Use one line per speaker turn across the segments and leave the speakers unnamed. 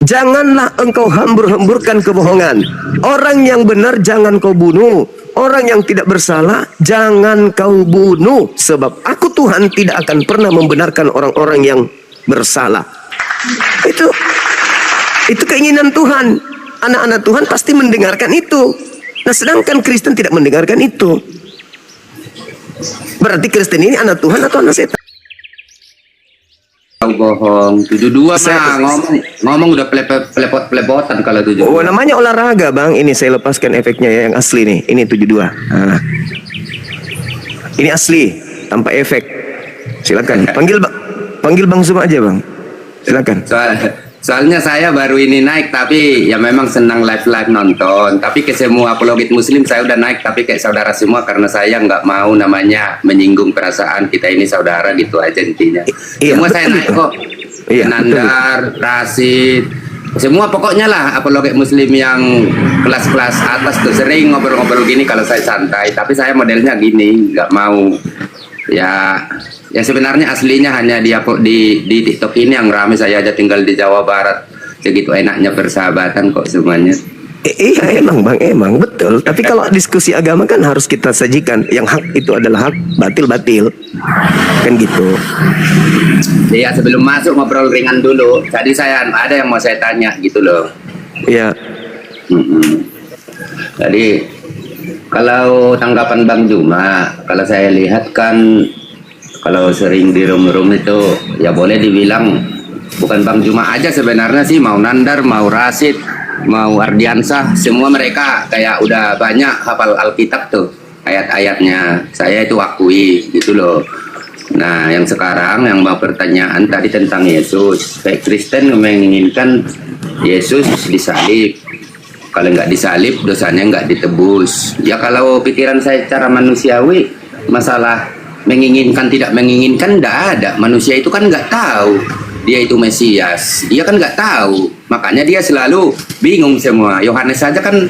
Janganlah engkau hambur-hamburkan kebohongan. Orang yang benar jangan kau bunuh. Orang yang tidak bersalah jangan kau bunuh. Sebab aku Tuhan tidak akan pernah membenarkan orang-orang yang bersalah. Itu keinginan Tuhan. Anak-anak Tuhan pasti mendengarkan itu. Nah, sedangkan Kristen tidak mendengarkan itu. Berarti Kristen ini anak Tuhan atau anak setan?
Bohong. 72 mah ngomong udah pelepotan kalau 72.
Oh, namanya olahraga, Bang. Ini saya lepaskan efeknya ya, yang asli nih. Ini 72. Nah. Ini asli tanpa efek. Silakan. Panggil Bang Zuma aja, Bang. Silakan.
Soalnya saya baru ini naik, tapi ya memang senang live nonton. Tapi ke semua apologet muslim saya udah naik, tapi kayak saudara semua, karena saya nggak mau namanya menyinggung perasaan kita ini saudara gitu aja intinya.
Iya,
Semua
betul,
saya naik kok.
Iya,
Nandar, Rasid, semua pokoknya lah apologet muslim yang kelas-kelas atas tuh sering ngobrol-ngobrol gini kalau saya santai. Tapi saya modelnya gini, nggak mau ya. Ya sebenarnya aslinya hanya di TikTok ini yang ramai. Saya aja tinggal di Jawa Barat, segitu enaknya persahabatan kok semuanya.
Iya emang Bang, emang betul. Tapi kalau diskusi agama kan harus kita sajikan yang hak itu adalah hak, batil kan gitu.
Ya sebelum masuk ngobrol ringan dulu. Tadi saya ada yang mau saya tanya gitu loh.
Iya.
Jadi kalau tanggapan Bang Juma, kalau saya lihat kan, kalau sering di room-room itu ya boleh dibilang bukan Bang Juma aja sebenarnya sih, mau Nandar, mau Rasid, mau Ardiansah, semua mereka kayak udah banyak hafal Alkitab tuh ayat-ayatnya. Saya itu akui gitu loh. Nah yang sekarang yang mau pertanyaan tadi tentang Yesus, kayak Kristen menginginkan Yesus disalib. Kalau nggak disalib dosanya nggak ditebus. Ya kalau pikiran saya cara manusiawi, masalah menginginkan tidak menginginkan nggak ada. Manusia itu kan nggak tahu dia itu Mesias, dia kan nggak tahu, makanya dia selalu bingung semua. Yohanes saja kan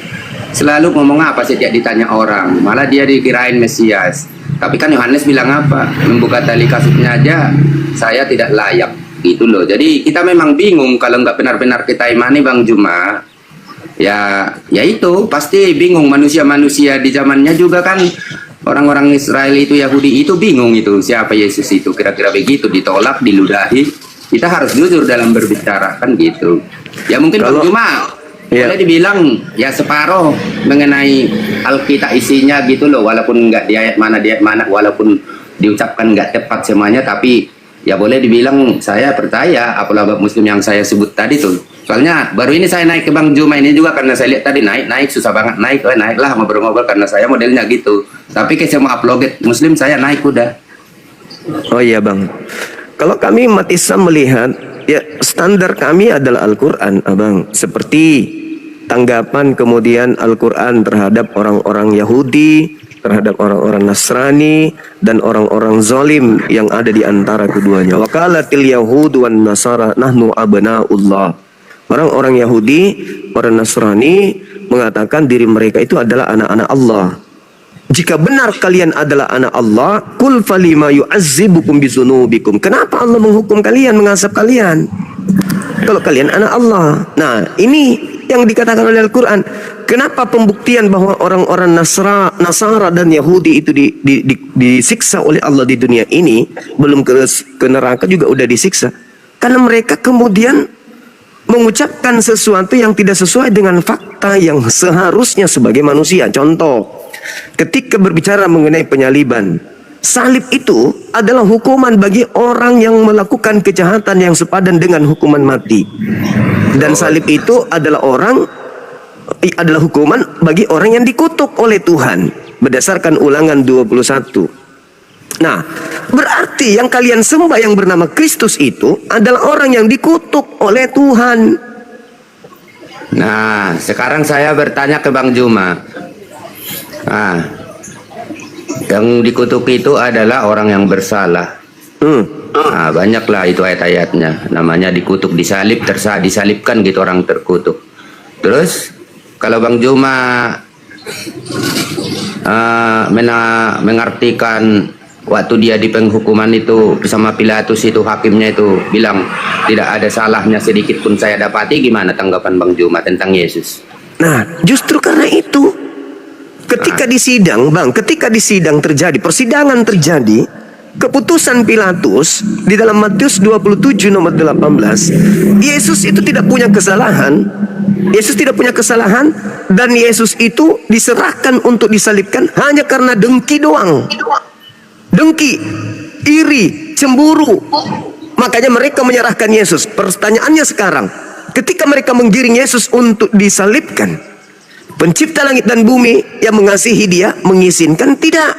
selalu ngomong apa setiap ditanya orang, malah dia dikirain Mesias. Tapi kan Yohanes bilang apa, membuka tali kasutnya aja saya tidak layak gitu loh. Jadi kita memang bingung kalau nggak benar-benar kita imani Bang Juma. Ya itu pasti bingung. Manusia-manusia di zamannya juga kan, orang-orang Israel itu, Yahudi itu bingung itu siapa Yesus itu, kira-kira begitu, ditolak, diludahi. Kita harus jujur dalam berbicara kan gitu. Ya mungkin Bang Juma boleh dibilang ya separuh mengenai Alkitab isinya gitu loh, walaupun nggak di ayat mana, walaupun diucapkan nggak tepat semuanya, tapi ya boleh dibilang saya percaya apalagi muslim yang saya sebut tadi tuh. Soalnya baru ini saya naik ke Bang Juma ini juga karena saya lihat tadi naik susah banget naiklah ngobrol-ngobrol karena saya modelnya gitu. Tapi ke semua apologet muslim saya naik udah.
Oh iya Bang, kalau kami umat Islam melihat ya standar kami adalah Al-Quran Abang. Seperti tanggapan kemudian Al-Quran terhadap orang-orang Yahudi, terhadap orang-orang Nasrani dan orang-orang zalim yang ada di antara keduanya. Waqalatil yahudu wan nasara nahnu abnaullah. Orang-orang Yahudi, orang Nasrani mengatakan diri mereka itu adalah anak-anak Allah. Jika benar kalian adalah anak Allah, kul falima yu'azzibukum bizunubikum. Kenapa Allah menghukum kalian, mengazab kalian? Kalau kalian anak Allah. Nah, ini yang dikatakan oleh Al-Quran. Kenapa pembuktian bahwa orang-orang Nasara dan Yahudi itu disiksa oleh Allah di dunia ini, belum ke neraka juga udah disiksa? Karena mereka kemudian mengucapkan sesuatu yang tidak sesuai dengan fakta yang seharusnya sebagai manusia. Contoh, ketika berbicara mengenai penyaliban, salib itu adalah hukuman bagi orang yang melakukan kejahatan yang sepadan dengan hukuman mati. Dan salib itu adalah hukuman bagi orang yang dikutuk oleh Tuhan berdasarkan Ulangan 21. Nah, berarti yang kalian sembah yang bernama Kristus itu adalah orang yang dikutuk oleh Tuhan.
Nah, sekarang saya bertanya ke Bang Juma. Nah, yang dikutuk itu adalah orang yang bersalah. Nah, banyaklah itu ayat-ayatnya. Namanya dikutuk, disalib, disalibkan gitu orang terkutuk. Terus, kalau Bang Juma mengartikan waktu dia di penghukuman itu bersama Pilatus itu, hakimnya itu bilang tidak ada salahnya sedikit pun saya dapati. Gimana tanggapan Bang Juma tentang Yesus?
Nah, justru karena itu, ketika di sidang, Bang, ketika di sidang terjadi, persidangan terjadi, keputusan Pilatus di dalam Matius 27 nomor 18, Yesus itu tidak punya kesalahan. Yesus tidak punya kesalahan, dan Yesus itu diserahkan untuk disalibkan hanya karena dengki doang. Dengki, iri, cemburu. Makanya mereka menyerahkan Yesus. Pertanyaannya sekarang, ketika mereka menggiring Yesus untuk disalibkan, pencipta langit dan bumi yang mengasihi dia mengizinkan? Tidak.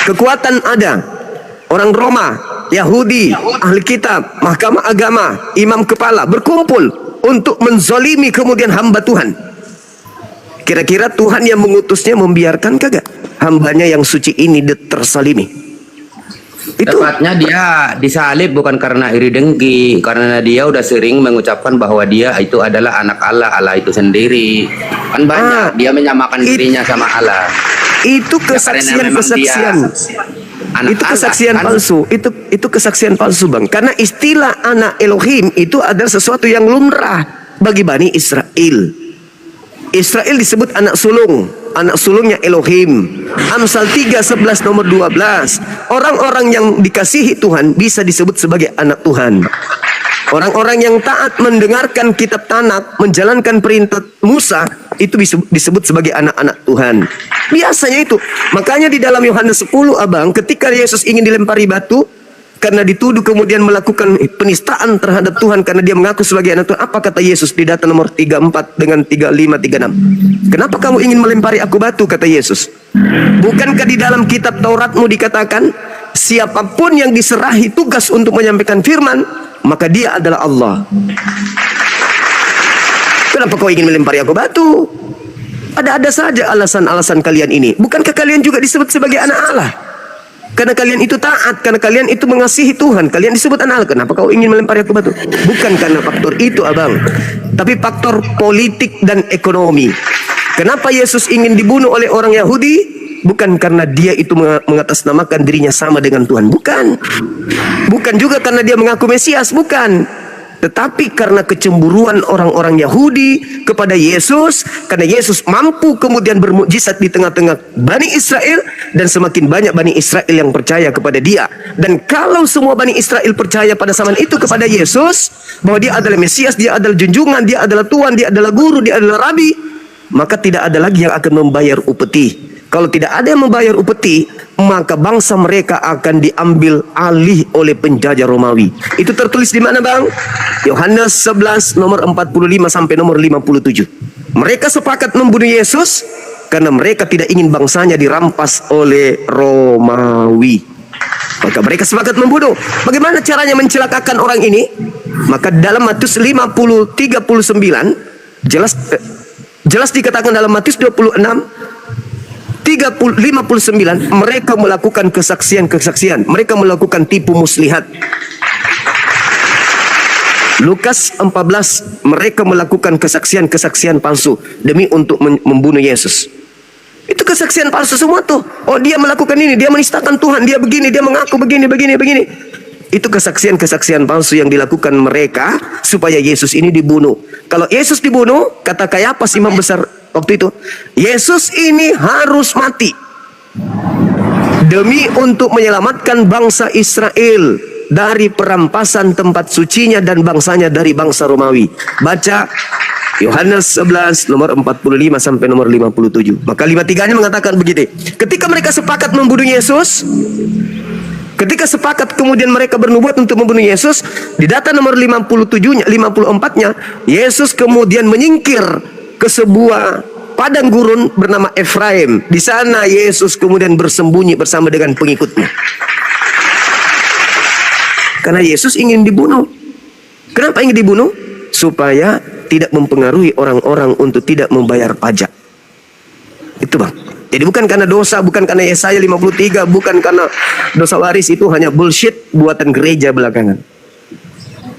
Kekuatan ada, orang Roma, Yahudi, ahli kitab, mahkamah agama, imam kepala berkumpul untuk menzolimi kemudian hamba Tuhan. Kira-kira Tuhan yang mengutusnya membiarkan kagak hambanya yang suci ini tersalimi? Itu
Tepatnya dia disalib bukan karena iri dengki, karena dia udah sering mengucapkan bahwa dia itu adalah anak Allah, Allah itu sendiri. Kan banyak dia menyamakan dirinya sama Allah.
itu kesaksian-kesaksian. Itu kesaksian palsu. Itu kesaksian palsu, Bang. Karena istilah anak Elohim itu adalah sesuatu yang lumrah bagi Bani Israel. Israel disebut anak sulung. Anak sulungnya Elohim. Amsal 3:11 nomor 12. Orang-orang yang dikasihi Tuhan bisa disebut sebagai anak Tuhan. Orang-orang yang taat mendengarkan kitab Tanakh, menjalankan perintah Musa, itu disebut sebagai anak-anak Tuhan. Biasanya itu. Makanya di dalam Yohanes 10, Abang, ketika Yesus ingin dilempari batu karena dituduh kemudian melakukan penistaan terhadap Tuhan karena dia mengaku sebagai anak Tuhan, apa kata Yesus di data nomor 34 dengan 35, 36? Kenapa kamu ingin melempari aku batu, kata Yesus? Bukankah di dalam kitab Tauratmu dikatakan siapapun yang diserahi tugas untuk menyampaikan firman, maka dia adalah Allah. Kenapa kau ingin melempari aku batu? Ada-ada saja alasan-alasan kalian ini. Bukankah kalian juga disebut sebagai anak Allah? Karena kalian itu taat, karena kalian itu mengasihi Tuhan, kalian disebut anak Allah. Kenapa kau ingin melempari aku batu? Bukan karena faktor itu, Abang, tapi faktor politik dan ekonomi. Kenapa Yesus ingin dibunuh oleh orang Yahudi? Bukan karena dia itu mengatasnamakan dirinya sama dengan Tuhan, bukan. Bukan juga karena dia mengaku Mesias, bukan. Tetapi karena kecemburuan orang-orang Yahudi kepada Yesus, karena Yesus mampu kemudian bermukjizat di tengah-tengah Bani Israel, dan semakin banyak Bani Israel yang percaya kepada dia. Dan kalau semua Bani Israel percaya pada zaman itu kepada Yesus, bahwa dia adalah Mesias, dia adalah junjungan, dia adalah Tuhan, dia adalah guru, dia adalah rabi, maka tidak ada lagi yang akan membayar upeti. Kalau tidak ada yang membayar upeti, maka bangsa mereka akan diambil alih oleh penjajah Romawi. Itu tertulis di mana, Bang? Yohanes 11 nomor 45 sampai nomor 57. Mereka sepakat membunuh Yesus karena mereka tidak ingin bangsanya dirampas oleh Romawi. Maka mereka sepakat membunuh. Bagaimana caranya mencelakakan orang ini? Maka dalam Matius 50:39 jelas dikatakan dalam Matius 56:59, mereka melakukan kesaksian-kesaksian, mereka melakukan tipu muslihat. Lukas 14, mereka melakukan kesaksian-kesaksian palsu demi untuk membunuh Yesus. Itu kesaksian palsu semua tuh. Oh, dia melakukan ini, dia menistakan Tuhan, dia begini, dia mengaku begini. Itu kesaksian-kesaksian palsu yang dilakukan mereka supaya Yesus ini dibunuh. Kalau Yesus dibunuh, kata Kayapas imam besar waktu itu, Yesus ini harus mati demi untuk menyelamatkan bangsa Israel dari perampasan tempat sucinya dan bangsanya dari bangsa Romawi. Baca Yohanes 11 nomor 45 sampai nomor 57. Maka 53-nya mengatakan begini, ketika mereka sepakat membunuh Yesus, ketika sepakat kemudian mereka bernubuat untuk membunuh Yesus, di data nomor 57-nya, 54-nya, Yesus kemudian menyingkir ke sebuah padang gurun bernama Efraim. Di sana Yesus kemudian bersembunyi bersama dengan pengikutnya. Karena Yesus ingin dibunuh. Kenapa ingin dibunuh? Supaya tidak mempengaruhi orang-orang untuk tidak membayar pajak. Itu, Bang. Jadi bukan karena dosa, bukan karena Yesaya 53, bukan karena dosa waris, itu hanya bullshit buatan gereja belakangan.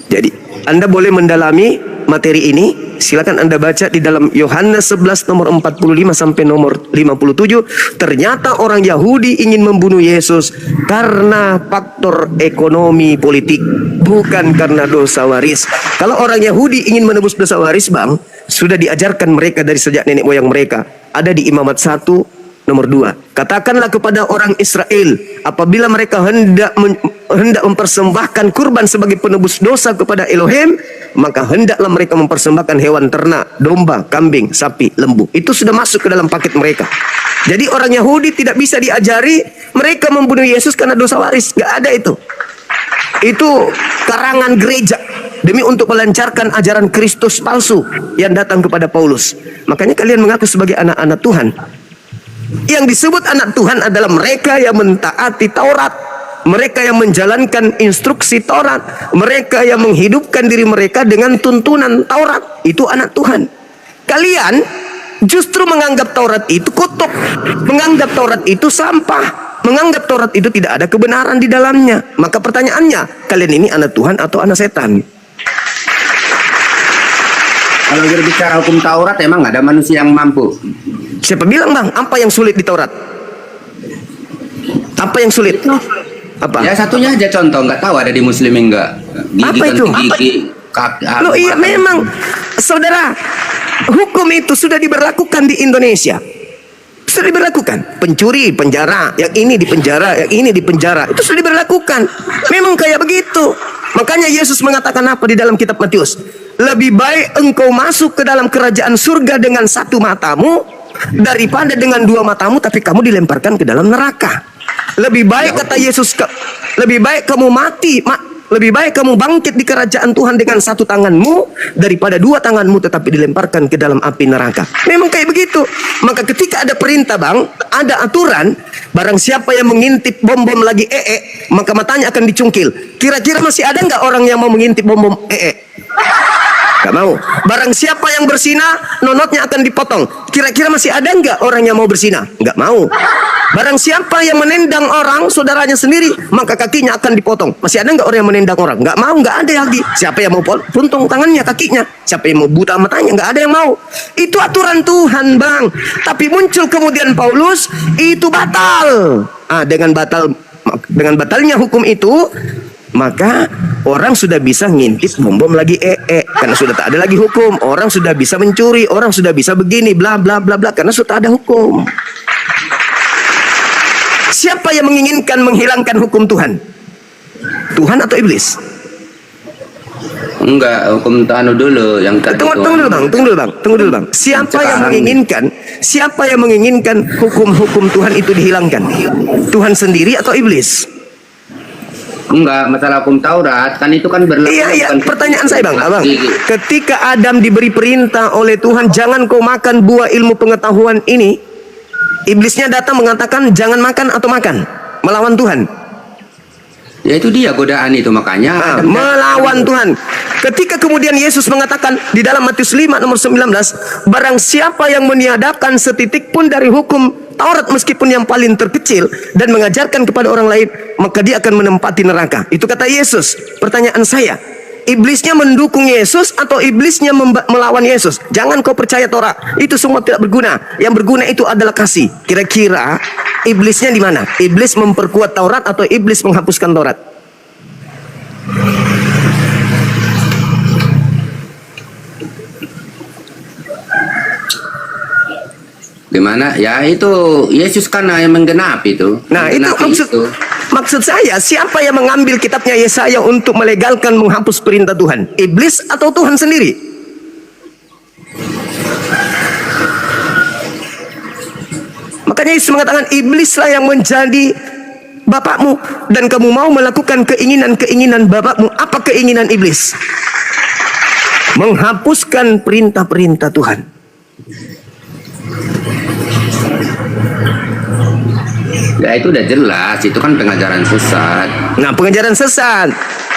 Jadi Anda boleh mendalami materi ini, Silakan Anda baca di dalam Yohanes 11 nomor 45 sampai nomor 57. Ternyata orang Yahudi ingin membunuh Yesus karena faktor ekonomi politik, bukan karena dosa waris. Kalau orang Yahudi ingin menebus dosa waris, Bang, sudah diajarkan mereka dari sejak nenek moyang mereka. Ada di Imamat 1 nomor 2. Katakanlah kepada orang Israel, apabila mereka hendak mempersembahkan kurban sebagai penebus dosa kepada Elohim, maka hendaklah mereka mempersembahkan hewan ternak, domba, kambing, sapi, lembu. Itu sudah masuk ke dalam paket mereka. Jadi orang Yahudi tidak bisa diajari mereka membunuh Yesus karena dosa waris. Gak ada itu. Itu karangan gereja demi untuk melancarkan ajaran Kristus palsu yang datang kepada Paulus. Makanya kalian mengaku sebagai anak-anak Tuhan. Yang disebut anak Tuhan adalah mereka yang mentaati Taurat, mereka yang menjalankan instruksi Taurat, mereka yang menghidupkan diri mereka dengan tuntunan Taurat. Itu anak Tuhan. Kalian justru menganggap Taurat itu kutuk, menganggap Taurat itu sampah, menganggap Taurat itu tidak ada kebenaran di dalamnya. Maka pertanyaannya, kalian ini anak Tuhan atau anak setan?
Kalau berbicara hukum Taurat, emang nggak ada manusia yang mampu.
Siapa bilang, Bang? Apa yang sulit di Taurat? Apa yang sulit? Apa?
Ya satunya aja contoh, nggak tahu ada di Muslim enggak.
Apa itu? Loh iya memang, saudara, hukum itu sudah diberlakukan di Indonesia. Sudah diberlakukan. Pencuri penjara, yang ini di penjara, yang ini di penjara. Itu sudah diberlakukan. Memang kayak begitu. Makanya Yesus mengatakan apa di dalam kitab Matius? Lebih baik engkau masuk ke dalam kerajaan surga dengan satu matamu daripada dengan dua matamu tapi kamu dilemparkan ke dalam neraka. Lebih baik, kata Yesus, lebih baik kamu mati, lebih baik kamu bangkit di kerajaan Tuhan dengan satu tanganmu daripada dua tanganmu tetapi dilemparkan ke dalam api neraka. Memang kayak begitu. Maka ketika ada perintah, Bang, ada aturan, barang siapa yang mengintip bom-bom lagi maka matanya akan dicungkil. Kira-kira masih ada nggak orang yang mau mengintip bom-bom Gak mau. Barang siapa yang berzina, nonotnya akan dipotong. Kira-kira masih ada nggak orang yang mau berzina? Nggak mau. Barang siapa yang menendang orang, saudaranya sendiri, maka kakinya akan dipotong. Masih ada nggak orang yang menendang orang? Nggak mau, nggak ada lagi. Siapa yang mau puntung tangannya, kakinya? Siapa yang mau buta matanya? Nggak ada yang mau. Itu aturan Tuhan, Bang. Tapi muncul kemudian Paulus, itu batal. Dengan batalnya hukum itu, maka orang sudah bisa ngintip bom-bom lagi karena sudah tak ada lagi hukum. Orang sudah bisa mencuri, orang sudah bisa begini bla bla bla bla karena sudah ada hukum. Siapa yang menginginkan menghilangkan hukum Tuhan? Tuhan atau iblis?
Enggak, hukum Tuhan dulu yang
tunggu dulu bang. Siapa yang menginginkan hukum-hukum Tuhan itu dihilangkan? Tuhan sendiri atau iblis?
Enggak, masalah hukum Taurat kan itu kan berlaku.
Iya. Pertanyaan saya, Bang. Ketika Adam diberi perintah oleh Tuhan, jangan kau makan buah ilmu pengetahuan ini, iblisnya datang mengatakan jangan makan atau makan, melawan Tuhan.
Ya itu dia godaan itu, makanya
melawan Tuhan. Ketika kemudian Yesus mengatakan di dalam Matius 5 nomor 19, barang siapa yang meniadakan setitik pun dari hukum Taurat meskipun yang paling terkecil dan mengajarkan kepada orang lain, maka dia akan menempati neraka. Itu kata Yesus. Pertanyaan saya, iblisnya mendukung Yesus atau iblisnya melawan Yesus? Jangan kau percaya Taurat, itu semua tidak berguna. Yang berguna itu adalah kasih. Kira-kira iblisnya di mana? Iblis memperkuat Taurat atau iblis menghapuskan Taurat?
Gimana? Ya itu Yesus kan yang menggenapi itu.
Nah, itu maksud saya, siapa yang mengambil kitabnya Yesaya untuk melegalkan menghapus perintah Tuhan? Iblis atau Tuhan sendiri? Makanya Yesus mengatakan iblislah yang menjadi bapakmu dan kamu mau melakukan keinginan-keinginan bapakmu. Apa keinginan iblis? Menghapuskan perintah-perintah Tuhan.
Ya itu udah jelas, itu kan pengajaran sesat.
Nah, pengajaran sesat.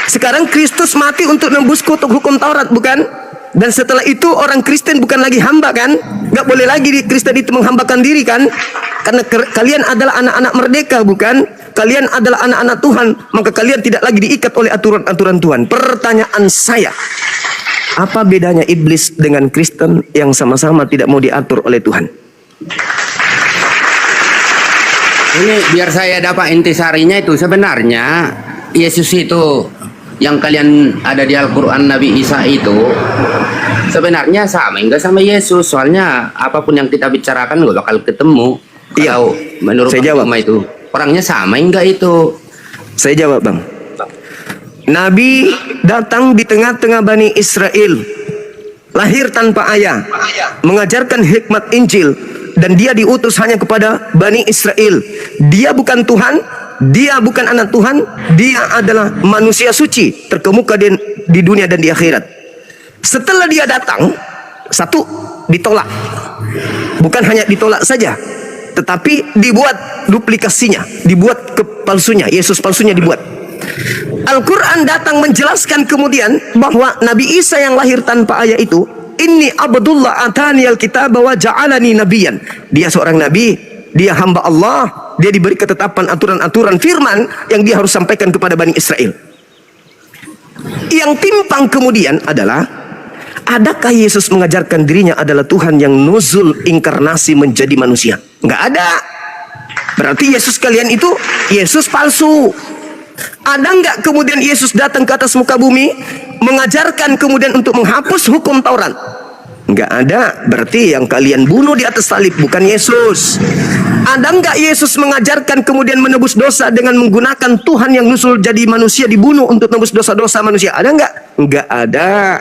Sekarang Kristus mati untuk nembus kutuk hukum Taurat, bukan? Dan setelah itu orang Kristen bukan lagi hamba, kan? Gak boleh lagi Kristen itu menghambakan diri, kan? Karena kalian adalah anak-anak merdeka, bukan? Kalian adalah anak-anak Tuhan, maka kalian tidak lagi diikat oleh aturan-aturan Tuhan. Pertanyaan saya, Apa bedanya iblis dengan Kristen yang sama-sama tidak mau diatur oleh Tuhan?
Ini biar saya dapat intisarinya itu, sebenarnya Yesus itu yang kalian ada di Al-Quran, Nabi Isa itu sebenarnya sama enggak sama Yesus? Soalnya apapun yang kita bicarakan nggak bakal ketemu.
Iya.
Kalau menurut
Saya jawab.
agama itu orangnya sama enggak itu?
Saya jawab, Bang. Nabi datang di tengah-tengah Bani Israel, lahir tanpa ayah, mengajarkan hikmat Injil, dan dia diutus hanya kepada Bani Israel. Dia bukan Tuhan, dia bukan anak Tuhan, dia adalah manusia suci terkemuka di dunia dan di akhirat. Setelah dia datang, satu, ditolak. Bukan hanya ditolak saja, tetapi dibuat duplikasinya, dibuat kepalsunya, Yesus palsunya dibuat. Al-Quran datang menjelaskan kemudian bahwa Nabi Isa yang lahir tanpa ayah itu, Inni Abdullah atani al-kitab wa ja'alani nabiyan. Dia seorang nabi, dia hamba Allah, dia diberi ketetapan aturan-aturan firman yang dia harus sampaikan kepada Bani Israel. Yang timpang kemudian adalah, adakah Yesus mengajarkan dirinya adalah Tuhan yang nuzul inkarnasi menjadi manusia? Enggak ada. Berarti Yesus kalian itu Yesus palsu. Ada enggak kemudian Yesus datang ke atas muka bumi mengajarkan kemudian untuk menghapus hukum Taurat? Enggak ada. Berarti yang kalian bunuh di atas salib bukan Yesus. Ada enggak Yesus mengajarkan kemudian menebus dosa dengan menggunakan Tuhan yang nusul jadi manusia dibunuh untuk menebus dosa-dosa manusia? Ada enggak? Enggak ada.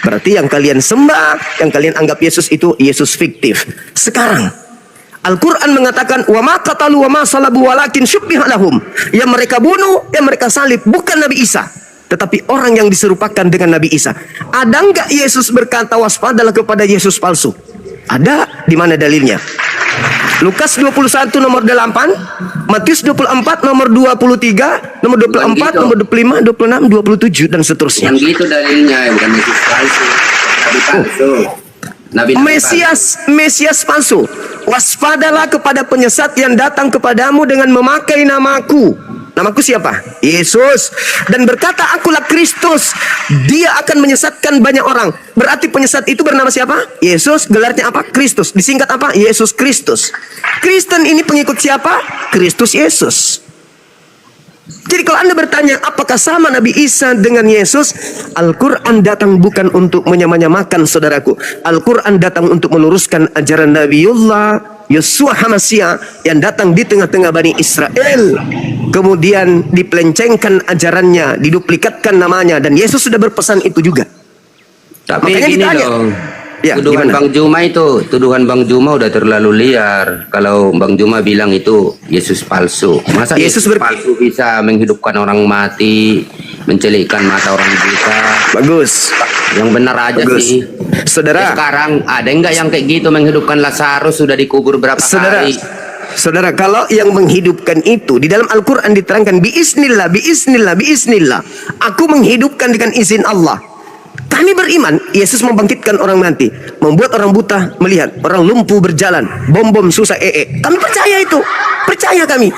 Berarti yang kalian sembah, yang kalian anggap Yesus itu Yesus fiktif. Sekarang Al-Quran mengatakan wa ma qatalu wa ma salabu walakin syubbiha lahum. Yang mereka bunuh, yang mereka salib bukan Nabi Isa, tetapi orang yang diserupakan dengan Nabi Isa. Ada enggak Yesus berkata waspadalah kepada Yesus palsu? Ada. Di mana dalilnya? Lukas 21 nomor 8, Matius 24 nomor 23, nomor 24, nomor 25, 26, 27 dan seterusnya.
Yang gitu dalilnya, bukan Yesus palsu, Nabi palsu.
Mesias palsu. Waspadalah kepada penyesat yang datang kepadamu dengan memakai namaku. Namaku siapa? Yesus. Dan berkata akulah Kristus. Dia akan menyesatkan banyak orang. Berarti penyesat itu bernama siapa? Yesus. Gelarnya apa? Kristus. Disingkat apa? Yesus Kristus. Kristen ini pengikut siapa? Kristus Yesus. Jadi kalau Anda bertanya apakah sama Nabi Isa dengan Yesus, Al-Quran datang bukan untuk menyamanyamakan saudaraku. Al-Quran datang untuk meluruskan ajaran Nabiullah Yeshua HaMashiach yang datang di tengah-tengah Bani Israel. Kemudian dipelencengkan ajarannya, diduplikatkan namanya, dan Yesus sudah berpesan itu juga.
Tapi
makanya
gini
ditanya,
dong,
ya,
tuduhan
gimana?
Bang Juma itu, tuduhan Bang Juma udah terlalu liar. Kalau Bang Juma bilang itu Yesus palsu, masa Yesus palsu bisa menghidupkan orang mati, mencelikkan mata orang buta?
Bagus.
Yang benar aja
Bagus.
sih.
Saudara,
sekarang ada enggak yang kayak gitu menghidupkan Lazarus sudah dikubur berapa kali?
Saudara, kalau yang menghidupkan itu di dalam Al-Quran diterangkan biiznillah, biiznillah, biiznillah. Aku menghidupkan dengan izin Allah. Kami beriman Yesus membangkitkan orang mati, membuat orang buta melihat, orang lumpuh berjalan, bom susah Kami percaya itu, percaya kami.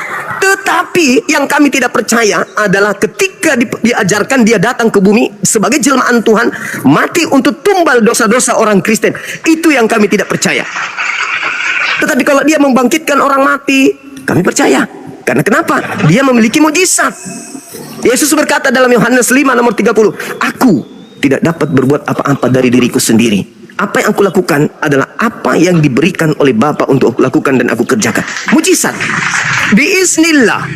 Tetapi yang kami tidak percaya adalah ketika diajarkan dia datang ke bumi sebagai jelmaan Tuhan, mati untuk tumbal dosa-dosa orang Kristen. Itu yang kami tidak percaya. Tetapi kalau dia membangkitkan orang mati, kami percaya. Karena kenapa? Dia memiliki mujizat. Yesus berkata dalam Yohanes 5 nomor 30, aku tidak dapat berbuat apa-apa dari diriku sendiri. Apa yang aku lakukan adalah apa yang diberikan oleh Bapa untuk aku lakukan dan aku kerjakan. Mujizat. Biiznillah.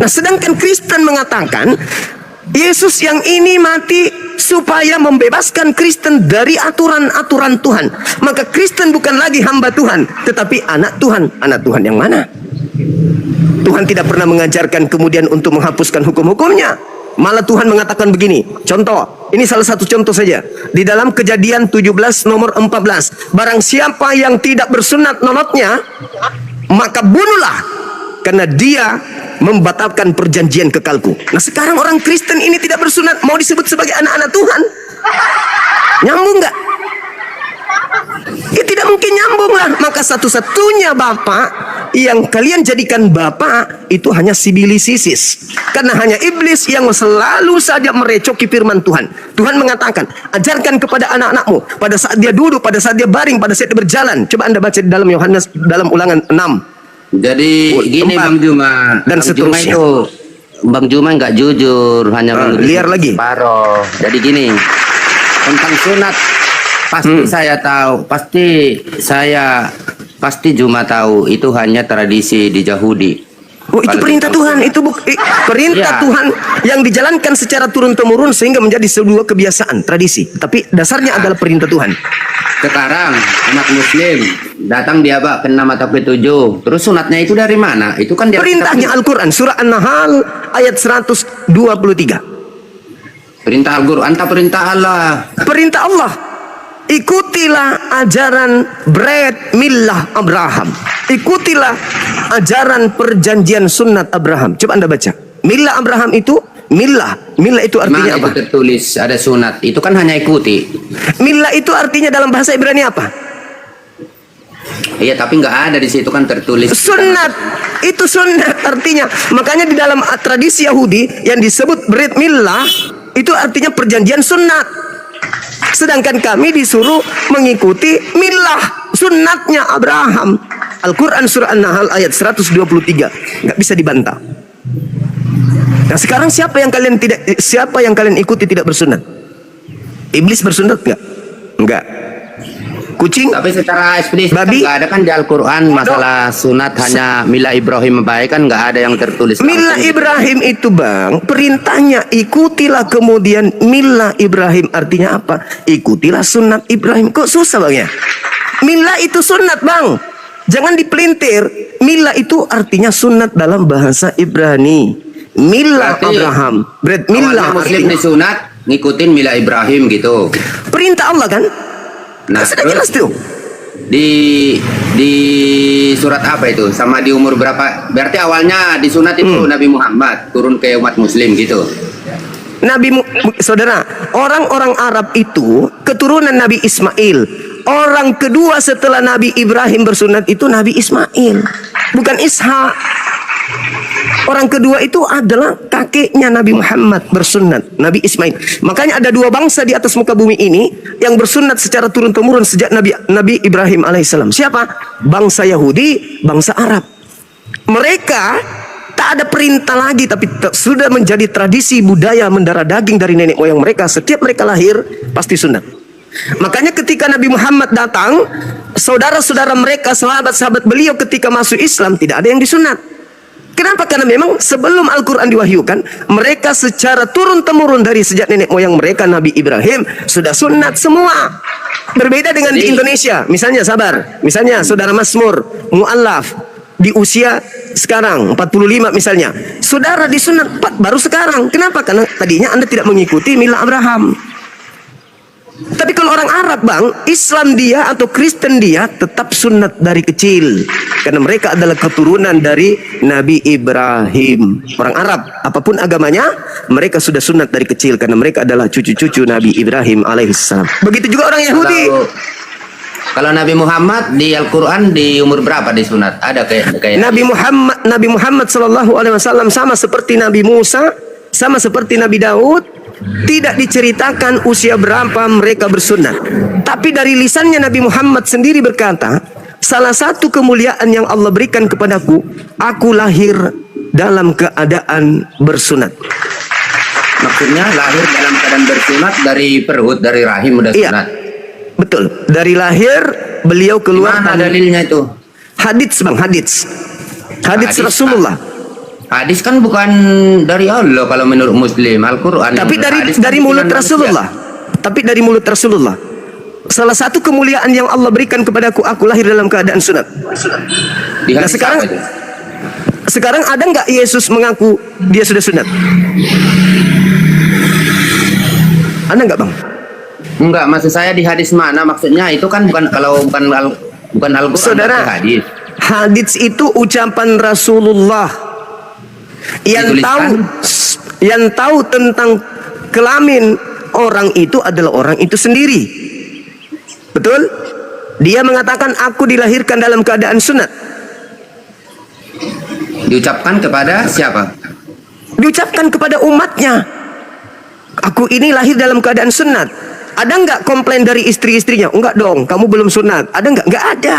Nah, sedangkan Kristen mengatakan Yesus yang ini mati supaya membebaskan Kristen dari aturan-aturan Tuhan. Maka Kristen bukan lagi hamba Tuhan, tetapi anak Tuhan. Anak Tuhan yang mana? Tuhan tidak pernah mengajarkan kemudian untuk menghapuskan hukum-hukumnya. Malah Tuhan mengatakan begini. Contoh, ini salah satu contoh saja. Di dalam Kejadian 17 nomor 14. Barang siapa yang tidak bersunat nonotnya, maka bunuhlah, karena dia membatalkan perjanjian kekalku. Nah, sekarang orang Kristen ini tidak bersunat, mau disebut sebagai anak-anak Tuhan? Nyambung nggak? Ya tidak mungkin nyambung lah. Maka satu-satunya Bapak yang kalian jadikan bapak itu hanya sibilisisis. Karena hanya iblis yang selalu saja merecoki firman Tuhan. Tuhan mengatakan, ajarkan kepada anak-anakmu pada saat dia duduk, pada saat dia baring, pada saat dia berjalan. Coba Anda baca di dalam Yohanes, dalam Ulangan 6.
Jadi gini Bang Juma,
dan
Bang
seterusnya.
Juma itu, Bang Juma nggak jujur, hanya menulis
liar lagi.
separoh. Jadi gini, tentang sunat pasti saya tahu, pasti Juma tahu itu hanya tradisi di Yahudi.
Oh, itu
Kalau
perintah
kita-
Tuhan, itu perintah
Iya.
Tuhan yang dijalankan secara turun-temurun sehingga menjadi sebuah kebiasaan, tradisi. Tapi dasarnya adalah perintah Tuhan.
Sekarang umat Muslim datang dia ke 6 atau ke 7. Terus sunatnya itu dari mana? Itu kan dia
Perintahnya Al-Quran, surah An-Nahl ayat 123.
perintah Al-Quran atau perintah Allah.
Perintah Allah. Ikutilah ajaran Brit Millah Abraham. Ikutilah ajaran perjanjian sunnat Abraham. Coba Anda baca. Millah Abraham itu, millah itu artinya
Mana
apa?
itu tertulis ada sunat? Itu kan hanya ikuti.
Millah itu artinya dalam bahasa Ibrani apa?
Iya, tapi nggak ada di situ kan tertulis.
Sunnat. Itu sunnat artinya. Makanya di dalam tradisi Yahudi yang disebut Brit Millah itu artinya perjanjian sunnat. Sedangkan kami disuruh mengikuti millah, sunnatnya Abraham. Al-Quran surah An-Nahl ayat 123. Nggak bisa dibantah. Nah sekarang siapa yang kalian ikuti tidak bersunat? Iblis bersunat nggak? Nggak. Kucing?
Tapi secara eksplisit
Babi?
nggak ada kan di Al-Quran masalah sunat hanya Mila Ibrahim baik kan nggak ada yang tertulis.
Mila
langsung.
Ibrahim itu bang, perintahnya ikutilah, kemudian Mila Ibrahim artinya apa? Ikutilah sunat Ibrahim. Kok susah bang ya? Mila itu sunat bang, jangan dipelintir. Mila itu artinya sunat dalam bahasa Ibrani. Mila
Berarti
Abraham, Brit
Awalnya
Mila
Muslim
artinya
disunat ngikutin Mila Ibrahim gitu.
perintah Allah kan?
Nah,
Sudah jelas
terus
tuh.
di surat apa itu? Sama di umur berapa? Berarti awalnya disunat itu Nabi Muhammad turun ke umat Muslim gitu.
Saudara, orang-orang Arab itu keturunan Nabi Ismail. Orang kedua setelah Nabi Ibrahim bersunat itu Nabi Ismail, bukan Ishak. Orang kedua itu adalah kakeknya Nabi Muhammad bersunat, Nabi Ismail. Makanya ada dua bangsa di atas muka bumi ini yang bersunat secara turun-temurun sejak Nabi Ibrahim alaihissalam. Siapa? Bangsa Yahudi, bangsa Arab. Mereka tak ada perintah lagi, tapi sudah menjadi tradisi budaya mendarah daging dari nenek moyang mereka. Setiap mereka lahir pasti sunat. Makanya ketika Nabi Muhammad datang, saudara-saudara mereka, sahabat-sahabat beliau ketika masuk Islam tidak ada yang disunat. Kenapa? Karena memang sebelum Al-Quran diwahyukan, mereka secara turun-temurun dari sejak nenek moyang mereka, Nabi Ibrahim, sudah sunat semua. Berbeda dengan di Indonesia. Misalnya saudara Masmur, Mu'allaf, di usia sekarang 45 misalnya, saudara disunat baru sekarang. Kenapa? Karena tadinya Anda tidak mengikuti mila Abraham. Tapi kalau orang Arab bang, Islam dia atau Kristen dia tetap sunat dari kecil. Karena mereka adalah keturunan dari Nabi Ibrahim. Orang Arab, apapun agamanya, mereka sudah sunat dari kecil. Karena mereka adalah cucu-cucu Nabi Ibrahim alaihissalam. Begitu juga orang Yahudi.
Kalau Nabi Muhammad di Al-Quran di umur berapa disunat? Ada kayak
Nabi Muhammad sallallahu alaihi wasallam sama seperti Nabi Musa, sama seperti Nabi Daud. Tidak diceritakan usia berapa mereka bersunat. Tapi dari lisannya Nabi Muhammad sendiri berkata, salah satu kemuliaan yang Allah berikan kepadaku, aku lahir dalam keadaan bersunat.
Maksudnya lahir dalam keadaan bersunat dari perut, dari rahim udah
Iya,
sunat.
betul. Dari lahir beliau keluar.
Mana dalilnya itu?
Hadits bang, hadits
Hadits,
Rasulullah.
Hadis kan bukan dari Allah kalau menurut Muslim, Al-Quran.
Tapi
Hadis
dari
kan
mulut
bikinan
Rasulullah. Tapi dari mulut Rasulullah. Salah satu kemuliaan yang Allah berikan kepadaku, aku lahir dalam keadaan sunat.
manusia. Di
Nah,
hadis
sekarang-
apa itu?
Sekarang ada nggak Yesus mengaku dia sudah sunat? Ada nggak bang?
Enggak, maksud saya di hadis mana? Maksudnya itu kan bukan Al-Quran,
Saudara,
tapi hadis.
hadits itu ucapan Rasulullah yang tahu tentang kelamin orang itu adalah orang itu sendiri. Betul? Dia mengatakan aku dilahirkan dalam keadaan sunat.
Diucapkan kepada siapa?
Diucapkan kepada umatnya. Aku ini lahir dalam keadaan sunat. Ada nggak komplain dari istri-istrinya? Enggak dong, kamu belum sunat. Ada nggak? Nggak ada.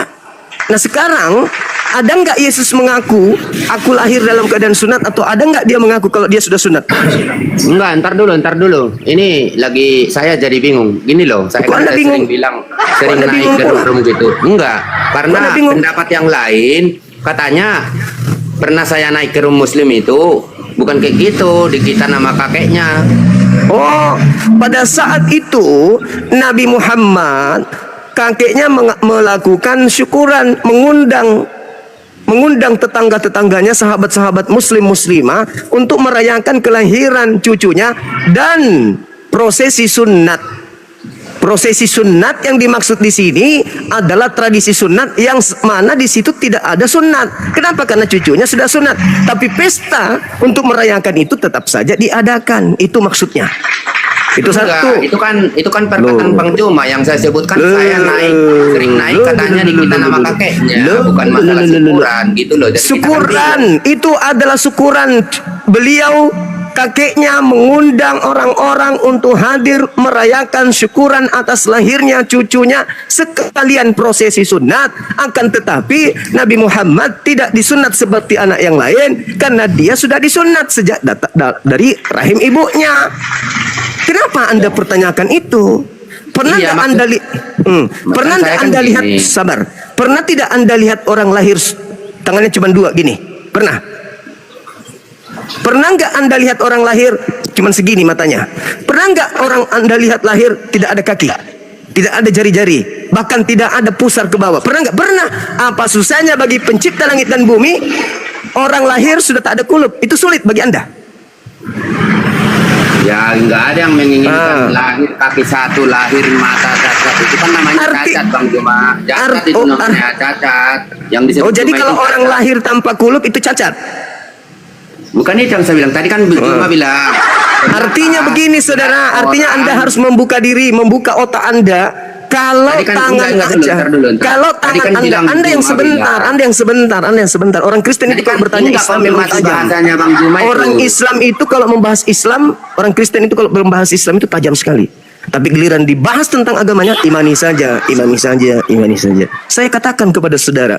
Nah sekarang, ada nggak Yesus mengaku, aku lahir dalam keadaan sunat, atau ada nggak dia mengaku kalau dia sudah sunat?
Enggak, ntar dulu. Ini lagi saya jadi bingung. Gini loh, saya
Kok
kan
Anda bingung?
sering bilang, sering
Anda
naik
bingung
ke
pula?
room gitu. Enggak, karena
Anda bingung?
pendapat yang lain katanya pernah saya naik ke room muslim itu bukan kayak gitu, di kita nama kakeknya.
Oh, pada saat itu Nabi Muhammad kakeknya melakukan syukuran, mengundang tetangga-tetangganya, sahabat-sahabat muslim muslimah untuk merayakan kelahiran cucunya dan prosesi sunat. Prosesi sunat yang dimaksud di sini adalah tradisi sunat yang mana di situ tidak ada sunat. Kenapa? Karena cucunya sudah sunat. Tapi pesta untuk merayakan itu tetap saja diadakan. Itu maksudnya. Itu satu.
Enggak, itu kan perkataan Bang Juma yang saya sebutkan. Saya sering naik katanya di kita nama kakeknya, bukan masalah syukuran gitu loh. Jadi kita kan
Syukuran itu adalah syukuran beliau, kakeknya mengundang orang-orang untuk hadir merayakan syukuran atas lahirnya cucunya sekalian prosesi sunat. Akan tetapi Nabi Muhammad tidak disunat seperti anak yang lain karena dia sudah disunat sejak dari rahim ibunya. Kenapa Anda pertanyakan itu? Pernah
Iya,
nggak Anda pernah nggak Anda lihat sabar? Pernah tidak Anda lihat orang lahir tangannya cuma dua gini? Pernah? Pernah nggak Anda lihat orang lahir cuma segini matanya? Pernah nggak orang Anda lihat lahir tidak ada kaki, tidak ada jari-jari, bahkan tidak ada pusar ke bawah? Pernah nggak? Pernah. Apa susahnya bagi pencipta langit dan bumi? Orang lahir sudah tak ada kulup. Itu sulit bagi Anda.
ya nggak ada yang menginginkan lahir kaki satu, lahir mata cacat. Itu kan namanya cacat Bang Juma. Cacat itu namanya cacat. Yang disebut
jadi
Juma
kalau
itu
orang
cacat.
lahir tanpa kulup itu cacat.
Bukan itu yang saya bilang tadi kan Juma bilang.
Artinya begini saudara, artinya Anda harus membuka diri, membuka otak Anda. Kalau
Tadi kan
tangan
enggak dulu,
aja,
ntar dulu, ntar.
kalau
Tadi
tangan
kan
Anda,
bilang
Anda yang
Juma
sebentar,
bilang.
Anda yang sebentar. Orang Kristen itu kalau bertanya Islam memang tajam.
Bahasanya Bang Juma itu.
Orang Islam itu kalau membahas Islam, orang Kristen itu kalau membahas Islam itu tajam sekali. Tapi giliran dibahas tentang agamanya, imani saja, imani saja, imani saja. Saya katakan kepada saudara,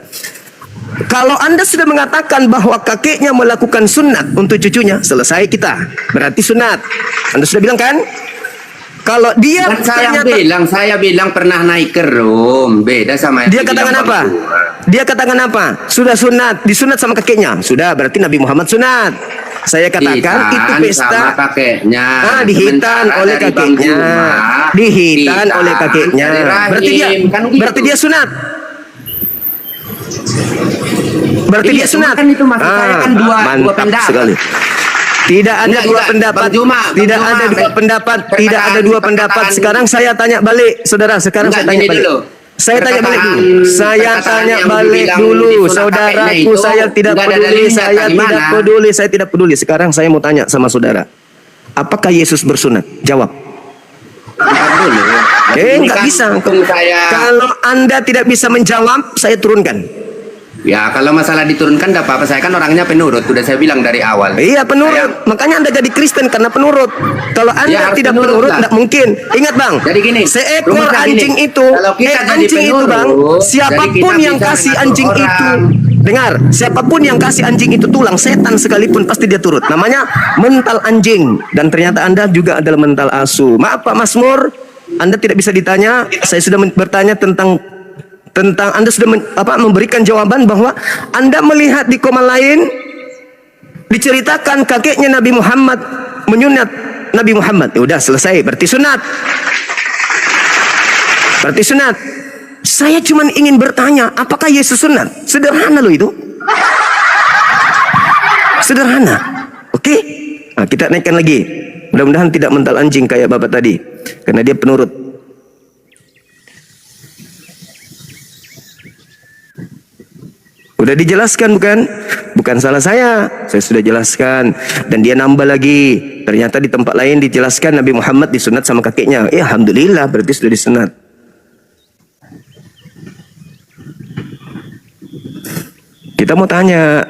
kalau Anda sudah mengatakan bahwa kakeknya melakukan sunat untuk cucunya, selesai kita. Berarti sunat. Anda sudah bilang kan? Kalau dia
Kan
ternyata
saya bilang pernah naik ke room, beda sama yang
dia
dibilang
katakan
Bang
apa?
Juma.
Dia katakan apa? Sudah sunat, disunat sama kakeknya. Sudah, berarti Nabi Muhammad sunat. Saya katakan itu
Dihitan
pesta.
sama kakeknya.
Dihitan
Sementara
oleh
dari Bang
kakeknya.
Juma,
Dihitan oleh
dihitan
kakeknya.
dari rahim,
Berarti dia
kan gitu.
berarti dia sunat. Berarti
Iya,
dia sunat.
cuma kan itu maksud saya kan dua
mantap
pendapat.
sekali. Tidak ada
Enggak,
dua
enggak.
pendapat.
Bang Juma,
Tidak
Bang
ada
Juma,
dua pendapat.
perkataan-
Tidak ada dua pendapat.
perkataan-
Sekarang saya tanya balik, saudara. Sekarang
Enggak,
saya tanya
gini
balik.
dulu.
Saya tanya balik dulu. Saya
Perkataan
tanya
yang
balik
dibilang
dulu,
disunat kakeknya
saudaraku.
itu
Saya tidak
enggak ada
peduli.
dalilnya,
Saya
gimana?
tidak peduli. Saya tidak peduli. Sekarang saya mau tanya sama saudara. Apakah Yesus bersunat? Jawab.
Bentar dulu. Ini
Nggak
kan
bisa.
untung saya.
Kalau Anda tidak bisa menjawab, saya turunkan.
Ya kalau masalah diturunkan tidak apa-apa. Saya kan orangnya penurut. Sudah saya bilang dari awal.
Iya penurut. Makanya Anda jadi Kristen karena penurut. Kalau Anda
Ya, harus
tidak
penurut
penurut,
lah.
tidak mungkin. Ingat bang.
Jadi gini,
Seekor
rumusnya gini.
anjing itu,
Kalau kita jadi
anjing itu bang,
penurut,
siapapun
jadi kita
yang
bisa
kasih
mengatur
anjing
orang.
itu, dengar, siapapun yang kasih anjing itu tulang, setan sekalipun pasti dia turut. Namanya mental anjing. Dan ternyata Anda juga adalah mental asu. Maaf Pak Masmur, Anda tidak bisa ditanya. Saya sudah bertanya tentang Anda sudah memberikan jawaban bahwa Anda melihat di koma lain diceritakan kakeknya Nabi Muhammad menyunat Nabi Muhammad. Ya udah selesai, berarti sunat. Berarti sunat. Saya cuma ingin bertanya, apakah Yesus sunat? Sederhana loh itu. Sederhana. Oke? Nah, kita naikkan lagi. Mudah-mudahan tidak mental anjing kayak Bapak tadi. Karena dia penurut. Udah dijelaskan bukan? Bukan salah saya sudah jelaskan. Dan dia nambah lagi. Ternyata di tempat lain dijelaskan Nabi Muhammad disunat sama kakeknya. Alhamdulillah berarti sudah disunat. Kita mau tanya,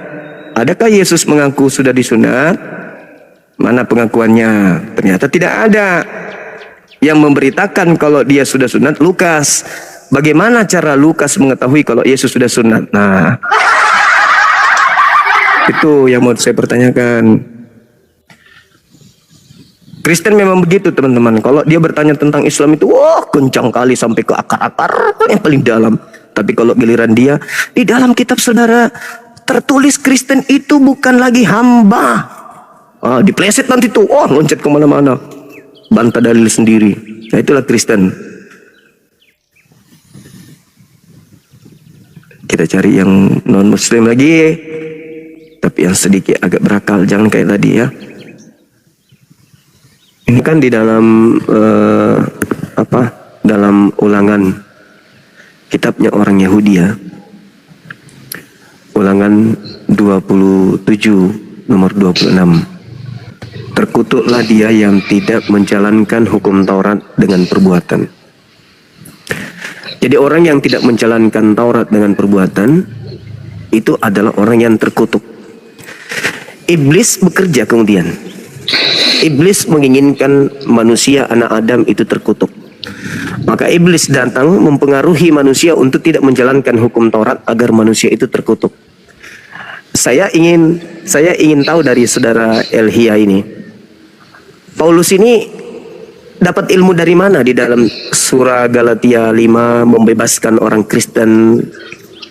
adakah Yesus mengaku sudah disunat? Mana pengakuannya? Ternyata tidak ada. Yang memberitakan kalau dia sudah sunat Lukas. Bagaimana cara Lukas mengetahui kalau Yesus sudah sunat? Nah, itu yang mau saya pertanyakan. Kristen memang begitu teman-teman. Kalau dia bertanya tentang Islam itu, wah kencang kali sampai ke akar-akar yang paling dalam. Tapi kalau giliran dia, di dalam kitab saudara tertulis Kristen itu bukan lagi hamba. Dipleset nanti tuh, loncat kemana-mana. Bantah dalil sendiri. Nah itulah Kristen. Kita cari yang non-Muslim lagi. Tapi yang sedikit agak berakal. Jangan kayak tadi ya. Ini kan di dalam dalam ulangan kitabnya orang Yahudi ya. Ulangan 27 nomor 26. Terkutuklah dia yang tidak menjalankan hukum Taurat dengan perbuatan. Jadi orang yang tidak menjalankan Taurat dengan perbuatan itu adalah orang yang terkutuk. Iblis bekerja kemudian. Iblis menginginkan manusia anak Adam itu terkutuk. Maka iblis datang mempengaruhi manusia untuk tidak menjalankan hukum Taurat agar manusia itu terkutuk. Saya ingin tahu dari saudara Elhia ini. Paulus ini dapat ilmu dari mana di dalam surah Galatia 5 membebaskan orang Kristen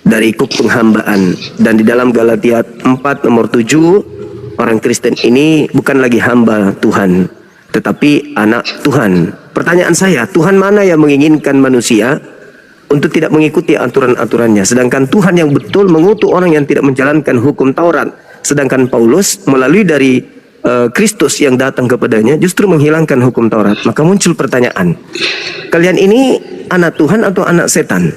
dari kuk penghambaan, dan di dalam Galatia 4 nomor 7 orang Kristen ini bukan lagi hamba Tuhan tetapi anak Tuhan. Pertanyaan saya, Tuhan mana yang menginginkan manusia untuk tidak mengikuti aturan-aturannya, sedangkan Tuhan yang betul mengutuk orang yang tidak menjalankan hukum Taurat, sedangkan Paulus melalui dari Kristus yang datang kepadanya justru menghilangkan hukum Taurat. Maka muncul pertanyaan, kalian ini anak Tuhan atau anak setan?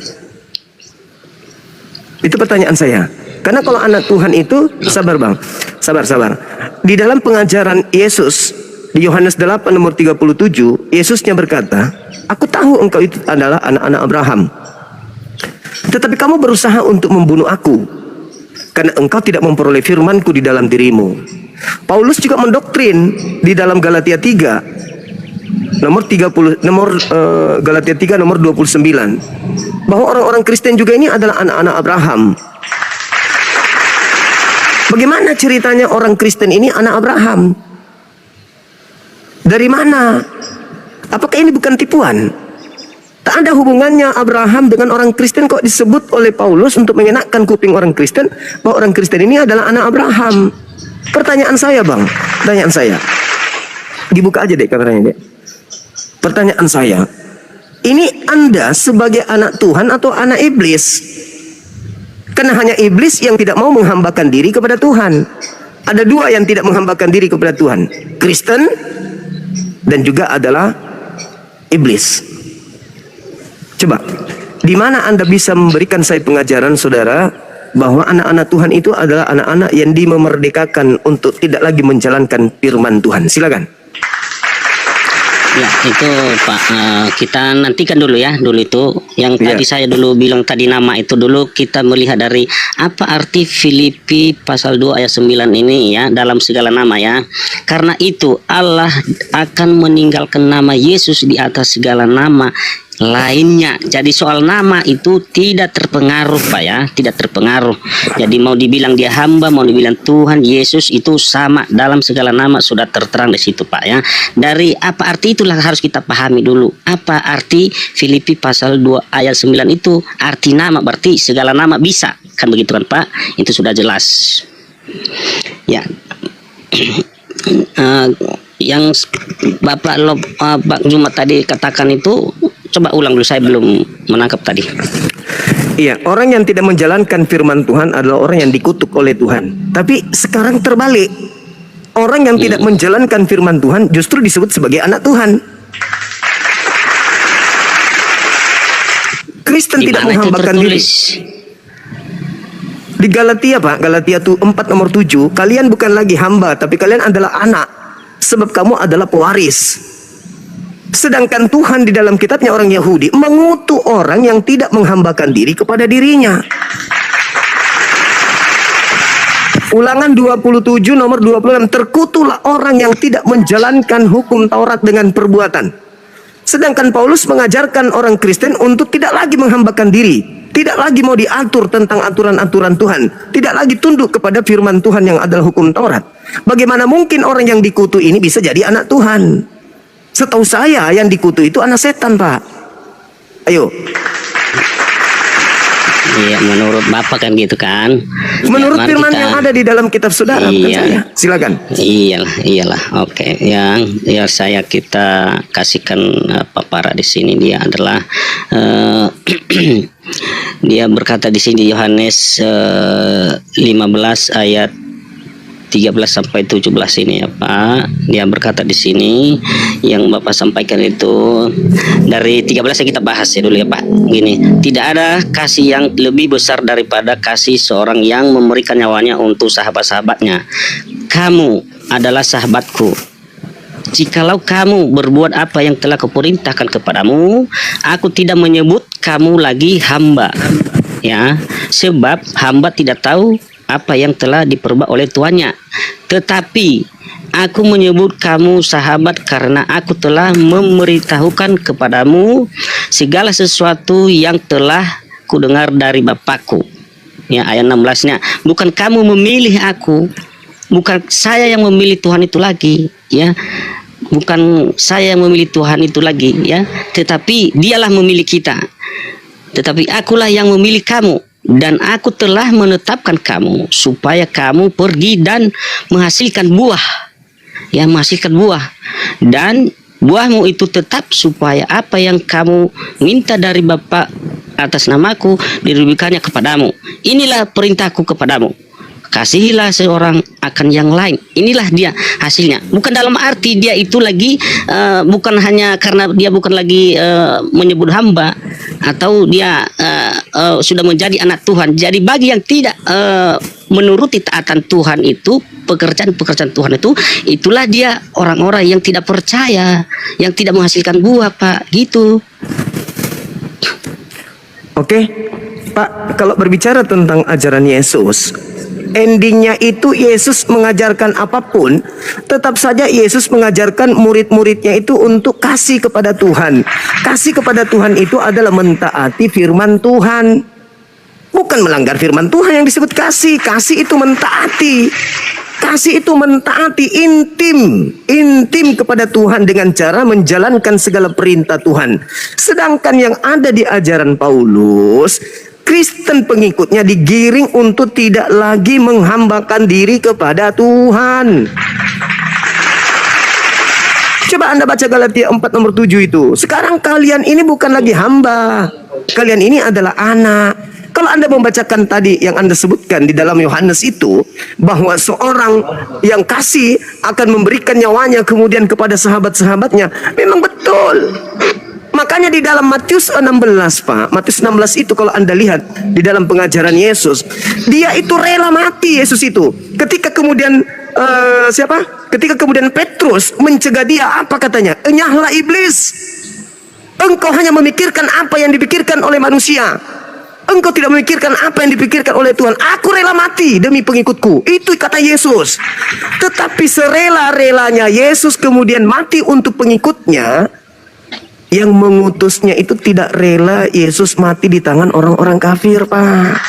Itu pertanyaan saya. Karena kalau anak Tuhan itu, sabar bang, sabar. Di dalam pengajaran Yesus di Yohanes 8 nomor 37, Yesusnya berkata, aku tahu engkau itu adalah anak-anak Abraham, tetapi kamu berusaha untuk membunuh aku karena engkau tidak memperoleh firmanku di dalam dirimu. Paulus juga mendoktrin di dalam Galatia 3 Galatia 3 nomor 29 bahwa orang-orang Kristen juga ini adalah anak-anak Abraham. Bagaimana ceritanya orang Kristen ini anak Abraham? Dari mana? Apakah ini bukan tipuan? Tak ada hubungannya Abraham dengan orang Kristen, kok disebut oleh Paulus untuk mengenakkan kuping orang Kristen bahwa orang Kristen ini adalah anak Abraham. Pertanyaan saya bang, pertanyaan saya, dibuka aja deh kameranya deh. Pertanyaan saya, ini Anda sebagai anak Tuhan atau anak iblis? Karena hanya iblis yang tidak mau menghambakan diri kepada Tuhan. Ada dua yang tidak menghambakan diri kepada Tuhan, Kristen dan juga adalah iblis. Coba, di mana Anda bisa memberikan saya pengajaran saudara bahwa anak-anak Tuhan itu adalah anak-anak yang dimerdekakan untuk tidak lagi menjalankan firman Tuhan? Silakan.
Ya, itu Pak, kita nantikan dulu ya, dulu itu yang tadi saya dulu bilang tadi nama itu dulu kita melihat dari apa arti Filipi pasal 2 ayat 9 ini ya, dalam segala nama ya. Karena itu Allah akan meninggalkan nama Yesus di atas segala nama lainnya. Jadi soal nama itu tidak terpengaruh Pak ya, tidak terpengaruh. Jadi mau dibilang dia hamba, mau dibilang Tuhan Yesus itu sama dalam segala nama, sudah terterang di situ Pak ya. Dari apa arti itulah harus kita pahami dulu. Apa arti Filipi pasal 2 ayat 9 itu? Arti nama berarti segala nama bisa, kan begitu kan Pak? Itu sudah jelas. Ya. Yang Bapak Jumat tadi katakan itu, coba ulang dulu, saya belum menangkap tadi.
Iya, orang yang tidak menjalankan firman Tuhan adalah orang yang dikutuk oleh Tuhan. Tapi sekarang terbalik, orang yang tidak menjalankan firman Tuhan justru disebut sebagai anak Tuhan. Kristen tidak menghambakan diri. Di Galatia Pak, Galatia 4 nomor 7, kalian bukan lagi hamba, tapi kalian adalah anak, sebab kamu adalah pewaris. Sedangkan Tuhan di dalam kitabnya orang Yahudi mengutuk orang yang tidak menghambakan diri kepada dirinya. Ulangan 27 nomor 26, terkutuklah orang yang tidak menjalankan hukum Taurat dengan perbuatan. Sedangkan Paulus mengajarkan orang Kristen untuk tidak lagi menghambakan diri, tidak lagi mau diatur tentang aturan-aturan Tuhan, tidak lagi tunduk kepada firman Tuhan yang adalah hukum Taurat. Bagaimana mungkin orang yang dikutuk ini bisa jadi anak Tuhan? Setahu saya yang dikutuk itu anak setan, Pak. Ayo.
Iya, menurut Bapak kan gitu kan.
Menurut
Mari
firman
kita-
yang ada di dalam kitab saudara, bukan
Iya.
saya. Silakan.
Iyalah, oke. Saya kita kasihkan paparan di sini dia adalah dia berkata di sini Yohanes 15 ayat 13 sampai 17 ini ya Pak. Dia berkata di sini yang Bapak sampaikan itu dari 13 yang kita bahas ya dulu ya Pak. Gini, tidak ada kasih yang lebih besar daripada kasih seorang yang memberikan nyawanya untuk sahabat-sahabatnya. Kamu adalah sahabatku jikalau kamu berbuat apa yang telah kuperintahkan kepadamu. Aku tidak menyebut kamu lagi hamba, ya, sebab hamba tidak tahu apa yang telah diperbuat oleh tuannya. Tetapi aku menyebut kamu sahabat karena aku telah memberitahukan kepadamu segala sesuatu yang telah kudengar dari Bapakku. Ya, ayat 16-nya, bukan kamu memilih aku, bukan saya yang memilih Tuhan itu lagi, ya. Bukan saya yang memilih Tuhan itu lagi, ya, tetapi dialah memilih kita. Tetapi akulah yang memilih kamu, dan aku telah menetapkan kamu supaya kamu pergi dan menghasilkan buah, ya, menghasilkan buah, dan buahmu itu tetap supaya apa yang kamu minta dari Bapa atas namaku diberikannya kepadamu. Inilah perintahku kepadamu, kasihilah seorang akan yang lain. Inilah dia hasilnya. Bukan dalam arti dia itu lagi bukan hanya karena dia bukan lagi menyebut hamba atau dia sudah menjadi anak Tuhan. Jadi bagi yang tidak menuruti taatan Tuhan itu, pekerjaan-pekerjaan Tuhan itu, itulah dia orang-orang yang tidak percaya, yang tidak menghasilkan buah, Pak. Gitu.
Oke, Pak, kalau berbicara tentang ajaran Yesus, endingnya itu Yesus mengajarkan apapun, tetap saja Yesus mengajarkan murid-muridnya itu untuk kasih kepada Tuhan. Kasih kepada Tuhan itu adalah mentaati firman Tuhan, bukan melanggar firman Tuhan yang disebut kasih. Kasih itu mentaati. Kasih itu mentaati, intim kepada Tuhan dengan cara menjalankan segala perintah Tuhan. Sedangkan yang ada di ajaran Paulus, Kristen pengikutnya digiring untuk tidak lagi menghambakan diri kepada Tuhan. Coba Anda baca Galatia 4 nomor 7 itu. Sekarang kalian ini bukan lagi hamba, kalian ini adalah anak. Kalau Anda membacakan tadi yang Anda sebutkan di dalam Yohanes itu, bahwa seorang yang kasih akan memberikan nyawanya kemudian kepada sahabat-sahabatnya, memang betul. Makanya di dalam Matius 16, Pak, Matius 16 itu kalau Anda lihat di dalam pengajaran Yesus, dia itu rela mati, Yesus itu. Ketika kemudian Ketika kemudian Petrus mencegah dia, apa katanya? Enyahlah iblis. Engkau hanya memikirkan apa yang dipikirkan oleh manusia. Engkau tidak memikirkan apa yang dipikirkan oleh Tuhan. Aku rela mati demi pengikutku. Itu kata Yesus. Tetapi serela-relanya Yesus kemudian mati untuk pengikutnya, yang mengutusnya itu tidak rela Yesus mati di tangan orang-orang kafir, Pak.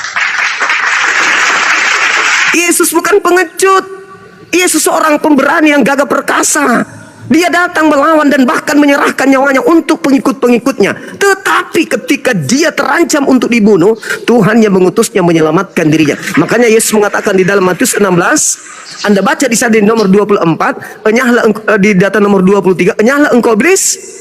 Yesus bukan pengecut. Yesus seorang pemberani yang gagah perkasa. Dia datang melawan dan bahkan menyerahkan nyawanya untuk pengikut-pengikutnya. Tetapi ketika dia terancam untuk dibunuh, Tuhan yang mengutusnya menyelamatkan dirinya. Makanya Yesus mengatakan di dalam Matius 16, Anda baca di sana di nomor 24, enyahlah di data nomor 23, enyahlah engkau iblis,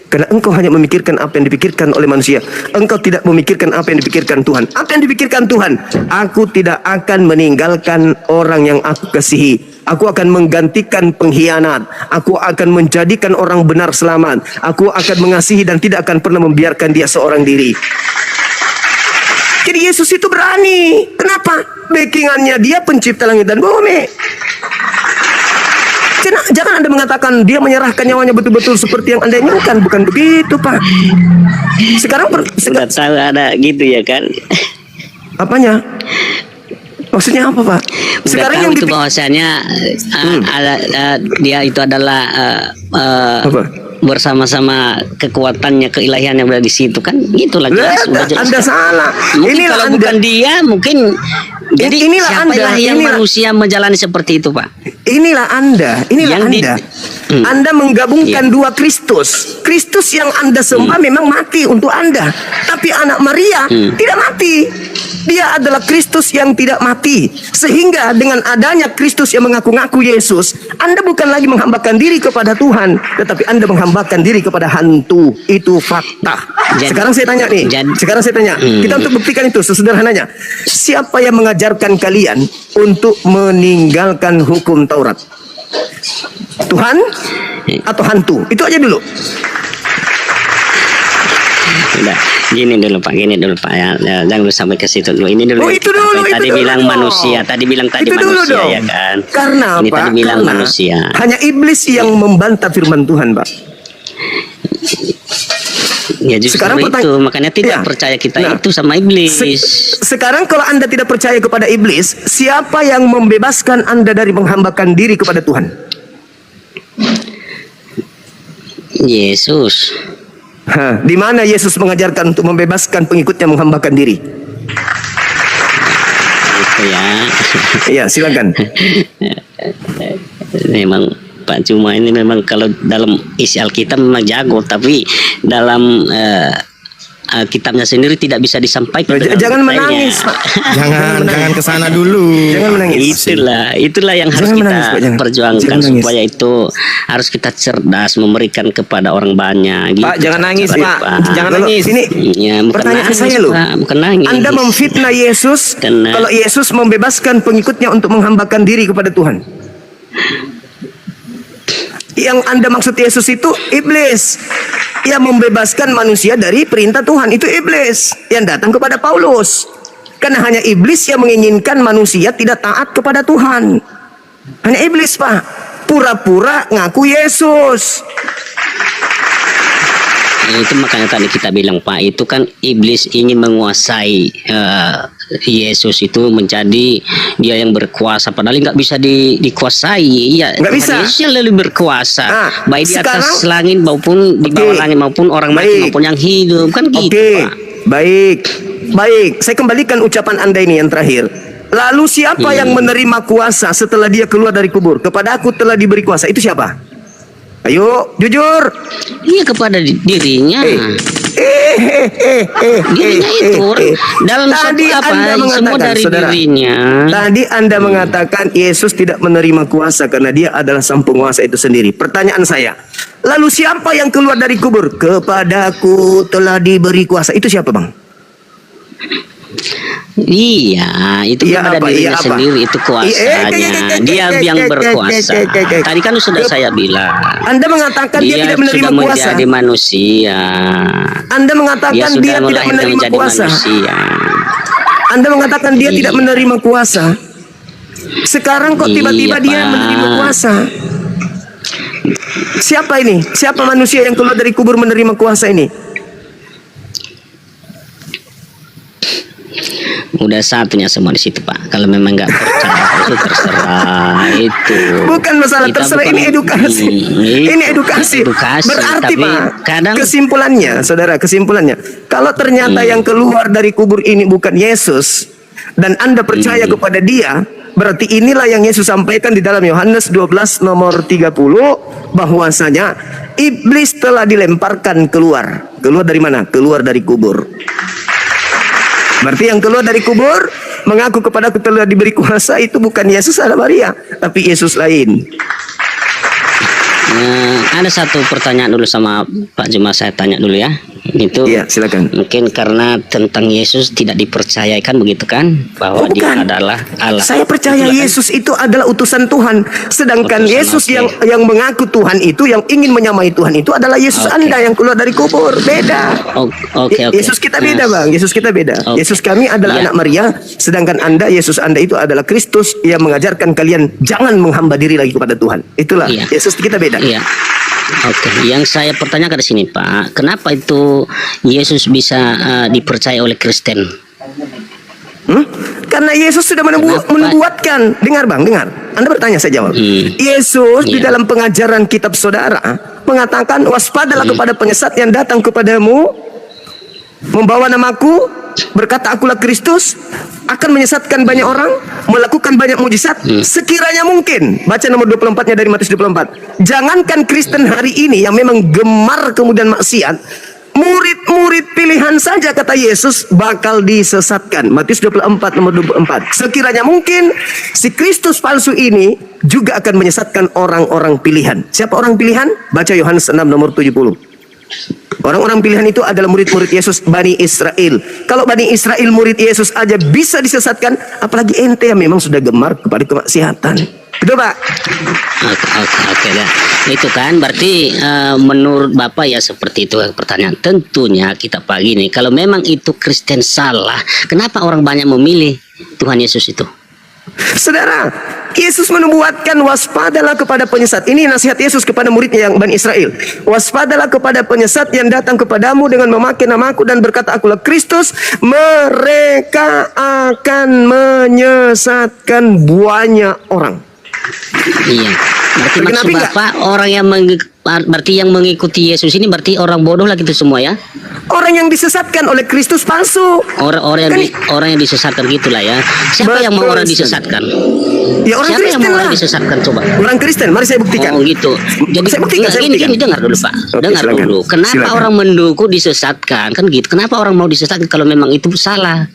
karena engkau hanya memikirkan apa yang dipikirkan oleh manusia. Engkau tidak memikirkan apa yang dipikirkan Tuhan. Apa yang dipikirkan Tuhan? Aku tidak akan meninggalkan orang yang aku kasihi. Aku akan menggantikan pengkhianat. Aku akan menjadikan orang benar selamat. Aku akan mengasihi dan tidak akan pernah membiarkan dia seorang diri. Jadi Yesus itu berani. Kenapa? Backingannya dia pencipta langit dan bumi. Jangan Anda mengatakan dia menyerahkan nyawanya betul-betul seperti yang Anda inginkan. Bukan begitu, Pak. Sekarang
Sudah tahu ada gitu ya kan.
apanya? Maksudnya apa, Pak?
Udah
Sekarang
tahu
yang
itu bahwasanya dia itu adalah
apa?
bersama-sama kekuatannya, keilahian yang berada di situ kan, gitulah jelas, udah jelas.
Anda salah.
Mungkin
Inilah
kalau
Anda.
bukan dia, mungkin jadi
Inilah
siapalah
Anda,
yang
inilah.
manusia menjalani seperti itu, Pak?
Inilah Anda,
Yang di-
Anda.
Hmm.
Anda menggabungkan
Iya.
dua Kristus. Kristus yang Anda sembah memang mati untuk Anda, tapi anak Maria tidak mati. Dia adalah Kristus yang tidak mati. Sehingga dengan adanya Kristus yang mengaku-ngaku Yesus, Anda bukan lagi menghambakan diri kepada Tuhan, tetapi Anda menghambakan diri kepada hantu. Itu fakta.
Jadi-
Sekarang saya tanya nih. Sekarang saya tanya. Kita untuk buktikan itu sesederhananya. Siapa yang mengajarkan kalian untuk meninggalkan hukum Taurat? Tuhan atau hantu? Itu aja dulu.
Udah, gini dulu Pak ya, jangan dulu sampai ke situ dulu. Ini dulu.
Oh, itu dulu, itu
Tadi
dulu.
bilang manusia, tadi bilang
Itu dulu
manusia
dong.
ya kan.
Karena
ini
apa?
tadi bilang
Karena
manusia.
hanya iblis yang membantah firman Tuhan, Pak.
Ya justru
Sekarang
itu, makanya tidak
Ya.
percaya kita
Nah,
itu sama iblis.
Sekarang kalau Anda tidak percaya kepada iblis, siapa yang membebaskan Anda dari menghambakan diri kepada Tuhan?
Yesus.
Hah, di mana Yesus mengajarkan untuk membebaskan pengikutnya menghambakan diri?
Itu ya.
Iya, silakan.
Memang Pak Cuma ini memang kalau dalam isi Alkitab memang jago, tapi dalam kitabnya sendiri tidak bisa disampaikan. dengan
Jangan
detailnya.
menangis, Pak.
Jangan ke sana dulu.
Jangan menangis.
Itulah yang harus
Jangan
kita
menangis, Pak, jangan.
perjuangkan,
Jangan nangis.
supaya itu harus kita cerdas memberikan kepada orang banyak. Gitu,
Pak, jangan nangis,
caranya,
Pak. Jangan
Kalau
nangis.
Ini
Ya, bukan
pertanyaan
nangis,
saya loh.
Pak, bukan nangis.
Anda memfitnah Yesus
Karena-
kalau Yesus membebaskan pengikutnya untuk menghambakan diri kepada Tuhan. Yang Anda maksud Yesus itu iblis yang membebaskan manusia dari perintah Tuhan. Itu iblis yang datang kepada Paulus. Karena hanya iblis yang menginginkan manusia tidak taat kepada Tuhan. Hanya iblis, Pak. Pura-pura ngaku Yesus.
Itu makanya tadi kita bilang Pak, itu kan iblis ingin menguasai Yesus itu menjadi dia yang berkuasa, padahal nggak bisa dikuasai. Ya,
Nggak bisa.
Yesus yang lebih berkuasa,
Nah,
baik di atas
sekarang-
langit maupun di bawah
Oke.
langit, maupun orang mati
Baik.
maupun yang hidup, kan gitu
Oke,
Pak.
baik. Saya kembalikan ucapan Anda ini yang terakhir. Lalu siapa yang menerima kuasa setelah dia keluar dari kubur? Kepada aku telah diberi kuasa. Itu siapa? Ayo, jujur.
Iya, kepada dirinya. Dirinya itu dalam
Tadi
satu apa?
Anda
Semua
mengatakan,
dari
saudara,
dirinya.
Tadi Anda mengatakan Yesus tidak menerima kuasa karena dia adalah sang penguasa itu sendiri. Pertanyaan saya, lalu siapa yang keluar dari kubur? Kepadaku telah diberi kuasa. Itu siapa, Bang?
Iya, itu
Iya
kepada
apa?
dirinya
Iya apa?
sendiri, itu kuasanya. Dia yang berkuasa. Tadi kan sudah saya bilang.
Anda mengatakan dia tidak menerima
sudah
kuasa.
menjadi manusia.
Anda mengatakan dia tidak
melahirkan
menerima
menjadi
kuasa.
manusia.
Anda mengatakan dia tidak
Iya.
menerima kuasa. Sekarang kok tiba-tiba
Iya,
dia
Pak.
menerima kuasa? Siapa ini? Siapa manusia yang keluar dari kubur menerima kuasa ini?
Udah satunya semua di situ Pak. Kalau memang nggak percaya itu terserah itu.
Bukan masalah
Kita
terserah,
bukan-
ini edukasi.
Itu.
Ini edukasi. Berarti,
tapi
Pak,
kadang
kesimpulannya, saudara, kesimpulannya, kalau ternyata yang keluar dari kubur ini bukan Yesus dan Anda percaya kepada dia, berarti inilah yang Yesus sampaikan di dalam Yohanes 12 nomor 30, bahwasanya iblis telah dilemparkan keluar. Keluar dari mana? Keluar dari kubur. Berarti yang keluar dari kubur mengaku kepada aku telah diberi kuasa itu bukan Yesus ada Maria, tapi Yesus lain.
ada satu pertanyaan dulu sama Pak Juma, saya tanya dulu ya. Itu
Iya, silakan.
mungkin karena tentang Yesus tidak dipercayakan begitu kan, bahwa
Oh,
dia
bukan.
adalah Allah.
Saya percaya
Itulah kan.
Yesus itu adalah utusan Tuhan. Sedangkan
Utusan,
Yesus
oke.
yang mengaku Tuhan itu, yang ingin menyamai Tuhan itu adalah Yesus
Oke.
Anda yang keluar dari kubur. Beda.
Oke.
Yesus kita beda, Bang. Yesus kita beda.
Oke.
Yesus kami adalah
Iya.
anak Maria, sedangkan Anda, Yesus Anda itu adalah Kristus yang mengajarkan kalian jangan menghamba diri lagi kepada Tuhan. Itulah
Iya.
Yesus kita beda.
Iya. Oke, yang saya pertanyakan di sini Pak, kenapa itu Yesus bisa dipercaya oleh Kristen?
Karena Yesus sudah
Kenapa?
menubuatkan. Dengar bang, dengar. Anda bertanya, saya jawab. Yesus di
Iya.
dalam pengajaran kitab saudara mengatakan, waspadalah kepada penyesat yang datang kepadamu, membawa namaku, berkata akulah Kristus, akan menyesatkan banyak orang, melakukan banyak mujizat, sekiranya mungkin. Baca nomor 24-nya dari Matius 24. Jangankan Kristen hari ini yang memang gemar kemudian maksiat, murid-murid pilihan saja kata Yesus bakal disesatkan. Matius 24 nomor 24. Sekiranya mungkin si Kristus palsu ini juga akan menyesatkan orang-orang pilihan. Siapa orang pilihan? Baca Yohanes 6 nomor 70. Orang-orang pilihan itu adalah murid-murid Yesus, Bani Israel. Kalau Bani Israel murid Yesus aja bisa disesatkan, apalagi ente yang memang sudah gemar kepada kemaksiatan. Betul Pak?
Oke dah. Itu kan berarti menurut Bapak ya seperti itu pertanyaan. Tentunya kita pagi nih, kalau memang itu Kristen salah, kenapa orang banyak memilih Tuhan Yesus itu?
Saudara, Yesus menubuatkan waspadalah kepada penyesat. Ini nasihat Yesus kepada muridnya yang Bani Israel. Waspadalah kepada penyesat yang datang kepadamu dengan memakai namaku dan berkata akulah Kristus. Mereka akan menyesatkan banyak orang.
Iya. Berarti
Kenapa
maksud
enggak?
Bapak orang yang berarti yang mengikuti Yesus ini berarti orang bodoh lah gitu semua ya?
Orang yang disesatkan oleh Kristus palsu.
Orang orang yang disesatkan gitulah ya. Siapa yang mau
Betul
orang
sekali.
disesatkan?
Ya orang
Siapa yang
Kristen
mau
lah.
orang disesatkan coba?
Orang Kristen, mari saya buktikan.
Oh gitu. Jadi
Saya buktikan,
enggak,
saya
gini,
buktikan.
dengar dulu Pak.
Oke,
Dengar
silakan.
dulu. Kenapa
Silakan.
orang menduku disesatkan? Kan gitu. Kenapa orang mau disesatkan kalau memang itu salah?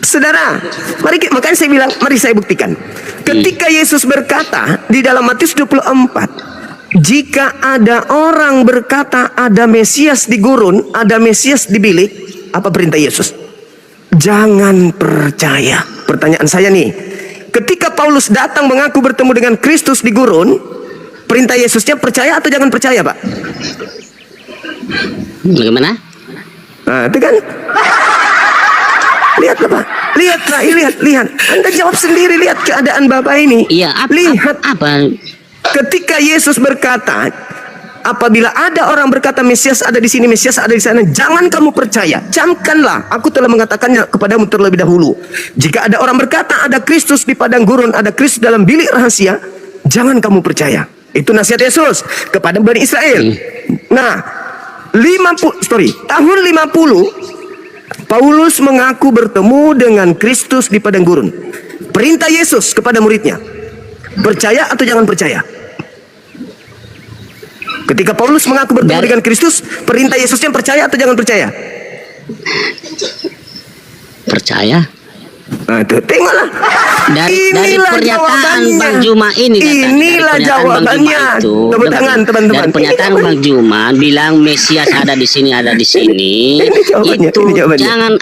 Saudara, makanya saya bilang, mari saya buktikan. Ketika Yesus berkata di dalam Matius 24, jika ada orang berkata ada Mesias di gurun, ada Mesias di bilik, apa perintah Yesus? Jangan percaya. Pertanyaan saya nih, ketika Paulus datang mengaku bertemu dengan Kristus di gurun, perintah Yesusnya percaya atau jangan percaya, Pak?
Bagaimana?
Nah, itu kan. Lihatlah Pak, lihat. Anda jawab sendiri, lihat keadaan Bapak ini.
Iya,
Lihat.
apa?
Ketika Yesus berkata, apabila ada orang berkata Mesias ada di sini, Mesias ada di sana, jangan kamu percaya. Camkanlah, aku telah mengatakannya kepadamu terlebih dahulu. Jika ada orang berkata ada Kristus di padang gurun, ada Kristus dalam bilik rahasia, jangan kamu percaya. Itu nasihat Yesus kepada Bani Israel. Nah, tahun 50 Paulus mengaku bertemu dengan Kristus di padang gurun. Perintah Yesus kepada muridnya, percaya atau jangan percaya? Ketika Paulus mengaku bertemu dengan Kristus, perintah Yesusnya percaya atau jangan percaya?
Percaya?
Nah, itu tengoklah.
Dari pernyataan
jawabannya.
Bang Juma ini kata,
Inilah
dari pernyataan Bang
jawabannya.
Juma itu,
Tepuk tangan teman-teman.
dari pernyataan Bang Juma bilang Mesias ada di sini, ada di sini.
Ini jawabannya,
Itu
ini jawabannya.
jangan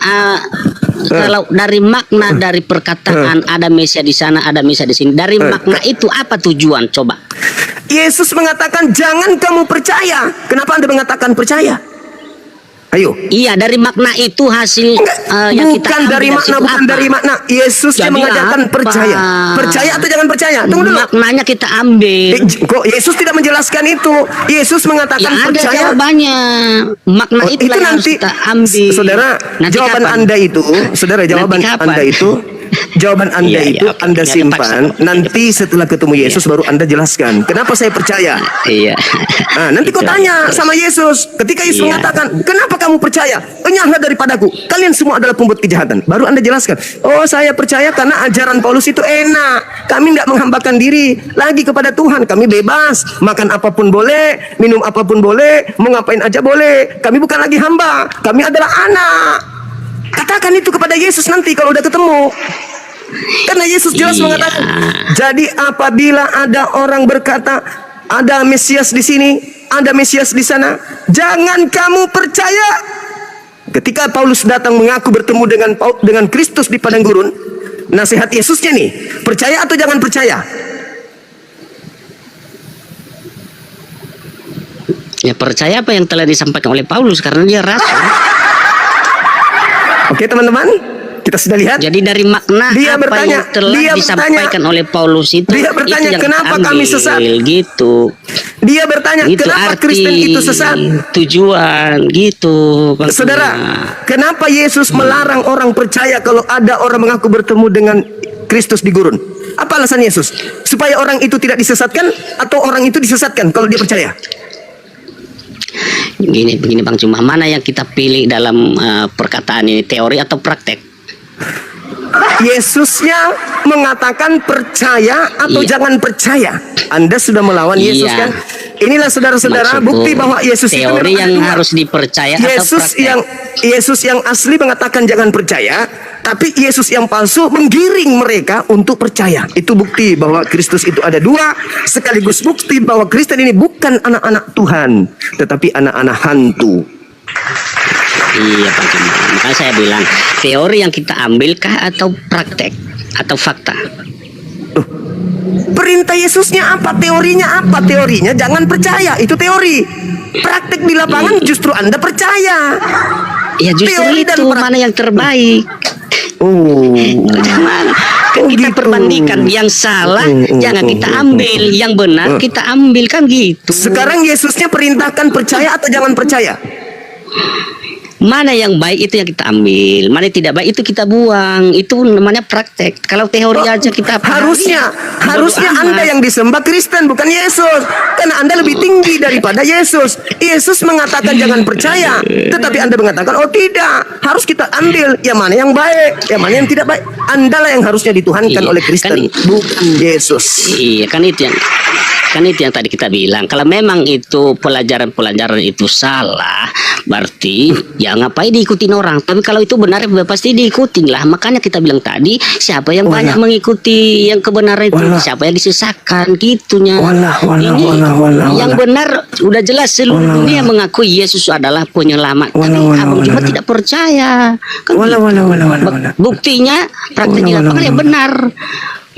kalau dari makna dari perkataan ada Mesias di sana, ada Mesias di sini. Dari makna itu apa tujuan? Coba.
Yesus mengatakan jangan kamu percaya. Kenapa Anda mengatakan percaya? Ayo.
Iya, dari makna itu hasil yang kita
Bukan
ambil
dari makna,
situ
bukan
apa?
dari makna. Yesus yang
Jadi
mengajarkan
apa?
percaya. Percaya atau jangan percaya? Tunggu dulu.
Maknanya kita ambil.
Kok Yesus tidak menjelaskan itu? Yesus mengatakan
Ya ada
percaya.
jawabannya. Makna
Oh,
itu
itu
yang harus
nanti,
kita ambil.
saudara,
Nanti
jawaban
kapan?
Anda itu, saudara, jawaban
kapan?
Anda itu, jawaban Anda
Iya, iya,
itu
oke.
Anda
Ya,
simpan.
terpaksa.
Nanti setelah ketemu Yesus baru Anda jelaskan. Kenapa saya percaya?
Iya.
Nah, nanti kau
Itu
tanya
aja.
sama Yesus. Ketika Yesus
Iya.
mengatakan, kenapa kamu percaya? Enyahlah daripadaku. Kalian semua adalah pembuat kejahatan. Baru Anda jelaskan. Oh, saya percaya karena ajaran Paulus itu enak. Kami tidak menghambakan diri lagi kepada Tuhan. Kami bebas. Makan apapun boleh. Minum apapun boleh. Mau ngapain aja boleh. Kami bukan lagi hamba. Kami adalah anak. Katakan itu kepada Yesus nanti kalau udah ketemu. Karena Yesus jelas
Iya.
mengatakan, jadi apabila ada orang berkata ada Mesias di sini, ada Mesias di sana, jangan kamu percaya. Ketika Paulus datang mengaku bertemu dengan Kristus di padang gurun, nasihat Yesusnya nih, percaya atau jangan percaya?
Ya percaya apa yang telah disampaikan oleh Paulus karena dia rasul.
Oke teman-teman, Kita sudah lihat.
Jadi dari makna
Dia
apa
bertanya,
yang telah
dia
disampaikan oleh Paulus itu,
dia bertanya,
itu yang
kenapa
kita
kami
ambil,
sesat?
Gitu.
Dia bertanya,
Itu
kenapa
arti,
Kristen itu sesat?
tujuan, gitu. Bang
Saudara,
Tuma.
kenapa Yesus melarang orang percaya kalau ada orang mengaku bertemu dengan Kristus di gurun? Apa alasan Yesus? Supaya orang itu tidak disesatkan atau orang itu disesatkan kalau dia percaya?
Begini Bang Cuma, mana yang kita pilih dalam perkataan ini, teori atau praktek?
Yesusnya mengatakan percaya atau
Iya.
jangan percaya. Anda sudah melawan Yesus
Iya.
kan? Inilah saudara-saudara
Maksudku,
bukti bahwa Yesus itu
teori
memang
yang
ada dua.
harus dipercaya atau praktek?
Yesus yang asli mengatakan jangan percaya, tapi Yesus yang palsu menggiring mereka untuk percaya. Itu bukti bahwa Kristus itu ada dua, sekaligus bukti bahwa Kristen ini bukan anak-anak Tuhan, tetapi anak-anak hantu.
Iya Pak Cuma. Makanya saya bilang, teori yang kita ambilkah atau praktek atau fakta?
Perintah Yesusnya apa? Teorinya apa? Teorinya jangan percaya, itu teori. Praktek di lapangan justru Anda percaya.
Ya justru
Teori dan
itu
praktek.
mana yang terbaik.
Oh.
Jangan kan
Oh,
kita
gitu.
perbandingkan yang salah jangan kita ambil, yang benar kita ambil, kan gitu.
Sekarang Yesusnya perintahkan percaya atau jangan percaya?
Mana yang baik itu yang kita ambil, mana yang tidak baik itu kita buang. Itu namanya praktek. Kalau teori aja kita
harusnya
bodo amat.
Anda yang disembah Kristen bukan Yesus, karena Anda lebih tinggi daripada Yesus. Yesus mengatakan jangan percaya, tetapi Anda mengatakan oh tidak, harus kita ambil yang mana yang baik, yang mana yang tidak baik. Anda lah yang harusnya dituhankan
Iya,
oleh Kristen,
kan-
bukan Yesus.
Iya, kan itu yang tadi kita bilang. Kalau memang itu pelajaran itu salah, berarti ya ngapain diikutin orang. Tapi kalau itu benar ya pasti diikutin lah. Makanya kita bilang tadi, siapa yang banyak mengikuti yang kebenaran itu, siapa yang disesatkan gitunya. Ini yang benar udah jelas seluruh dunia mengakui Yesus adalah penyelamat. Tapi Abang cuma tidak percaya. Kan gitu. Buktinya praktek di lapangan yang benar.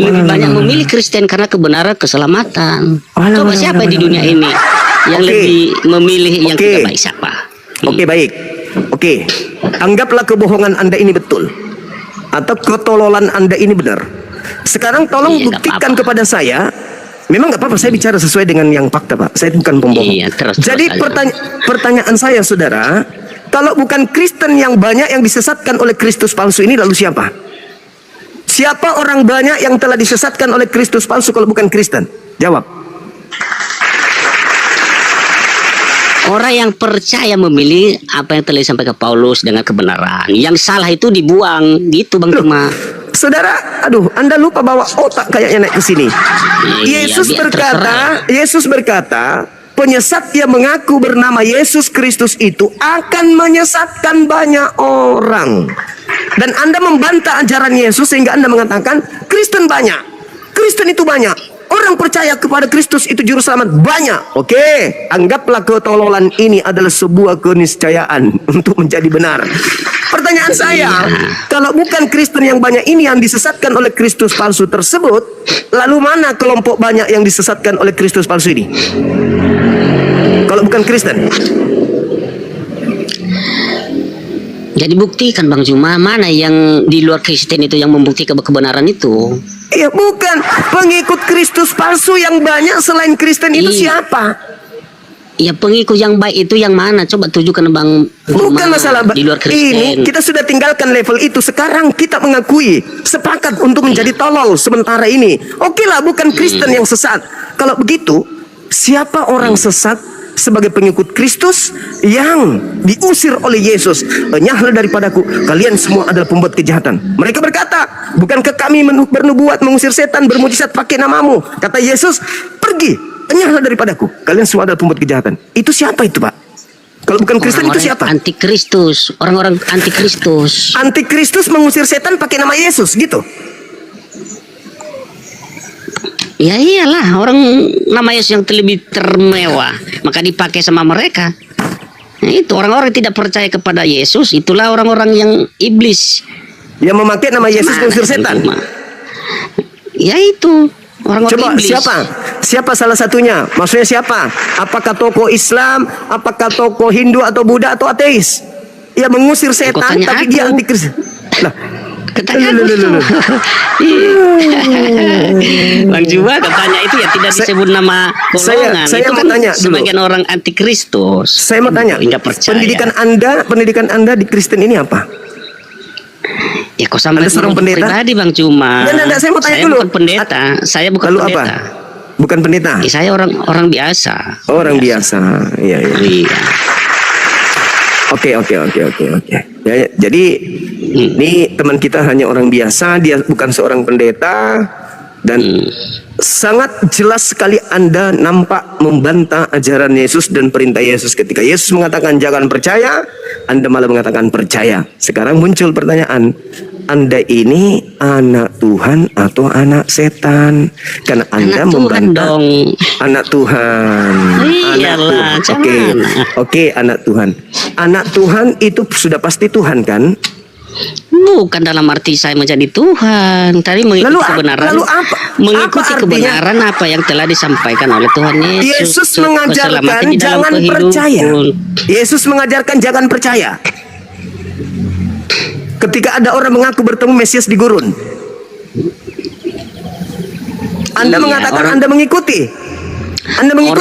Lebih banyak memilih Kristen karena kebenaran, keselamatan. Coba siapa di dunia ini yang lebih memilih yang tidak baik, siapa?
Oke, baik. Oke. Anggaplah kebohongan Anda ini betul atau ketololan Anda ini benar. Sekarang tolong
Iya, nggak
buktikan
apa-apa.
kepada saya. Memang nggak apa-apa, saya bicara sesuai dengan yang fakta, Pak. Saya bukan pembohong.
Iya, terus
Jadi
aja.
pertanyaan saya, saudara, kalau bukan Kristen yang banyak yang disesatkan oleh Kristus palsu ini, lalu siapa? Siapa orang banyak yang telah disesatkan oleh Kristus palsu kalau bukan Kristen? Jawab.
Orang yang percaya memilih apa yang telah disampaikan Paulus dengan kebenaran. Yang salah itu dibuang, gitu Bang Cuma.
Saudara, aduh, Anda lupa bawa otak kayaknya naik ke sini.
Iya, biar terserah.
Yesus berkata, penyesat yang mengaku bernama Yesus Kristus itu akan menyesatkan banyak orang. Dan Anda membantah ajaran Yesus sehingga Anda mengatakan Kristen banyak. Kristen itu banyak. Orang percaya kepada Kristus itu juru selamat banyak. Oke, anggaplah ketololan ini adalah sebuah keniscayaan untuk menjadi benar. Pertanyaan saya, kalau bukan Kristen yang banyak ini yang disesatkan oleh Kristus palsu tersebut, lalu mana kelompok banyak yang disesatkan oleh Kristus palsu ini? Kalau bukan Kristen.
Jadi buktikan Bang Cuma, mana yang di luar Kristen itu yang membuktikan kebenaran itu.
Iya, bukan. Pengikut Kristus palsu yang banyak selain Kristen itu
Iya.
siapa?
Ya pengikut yang baik itu yang mana? Coba tunjukkan Bang Cuma.
Bukan masalah
di luar
ini,
Kristen.
kita sudah tinggalkan level itu. Sekarang kita mengakui, sepakat untuk menjadi tolol sementara ini. Oke lah, bukan Kristen yang sesat. Kalau begitu, siapa orang sesat sebagai pengikut Kristus yang diusir oleh Yesus? Enyahlah daripadaku, kalian semua adalah pembuat kejahatan. Mereka berkata, bukankah kami bernubuat, mengusir setan, bermujizat pakai namamu? Kata Yesus, pergi, enyahlah daripadaku, kalian semua adalah pembuat kejahatan. Itu siapa itu, Pak? Kalau bukan Kristen itu siapa?
Antikristus, orang-orang antikristus.
Antikristus mengusir setan pakai nama Yesus gitu.
Ya iyalah, orang nama Yesus yang lebih termewah, maka dipakai sama mereka. Nah, itu orang-orang yang tidak percaya kepada Yesus, itulah orang-orang yang iblis.
Yang memakai nama Yesus
Mana
mengusir
Bang
setan.
Cuma? Ya itu, orang-orang
Coba
iblis.
siapa? Siapa salah satunya? Maksudnya siapa? Apakah tokoh Islam, apakah tokoh Hindu atau Buddha atau ateis? Ya mengusir setan
tanya
tapi
aku.
dia antikristus. Lah,
Katanya
Loh, loh,
Agustus.
loh, loh.
Bang Juma katanya itu ya tidak disebut nama golongan.
saya
Itu
mau
kan
tanya dulu.
sebagian orang antikristus.
Saya mau tanya,
Enggak percaya.
pendidikan Anda di Kristen ini apa?
Ya kok sama
Anda seorang
guru
pendeta?
pribadi Bang Juma.
Enggak, saya mau tanya dulu.
Bukan pendeta. Saya bukan
Lalu
pendeta.
apa? Bukan pendeta.
Saya orang biasa.
Orang biasa. Iya, iya.
Iya.
Oke. Ya, jadi ini teman kita hanya orang biasa, dia bukan seorang pendeta dan sangat jelas sekali Anda nampak membantah ajaran Yesus dan perintah Yesus. Ketika Yesus mengatakan jangan percaya, Anda malah mengatakan percaya. Sekarang muncul pertanyaan, Anda ini anak Tuhan atau anak setan? Karena Anda
Anak Tuhan
membantah
dong.
anak Tuhan.
Iyalah,
Anak Tuhan. Oke, anak Tuhan. Anak Tuhan itu sudah pasti Tuhan kan?
Bukan dalam arti saya menjadi Tuhan. Tadi mengikuti kebenaran.
Lalu apa?
Mengikuti
Apa artinya?
kebenaran apa yang telah disampaikan oleh Tuhan Yesus.
Yesus
Keselamatan
mengajarkan
di dalam
jangan
kehidupan.
percaya. Yesus mengajarkan jangan percaya. Ketika ada orang mengaku bertemu Mesias di gurun, Anda
Iya,
mengatakan
orang-
Anda mengikuti. Anda mengikuti.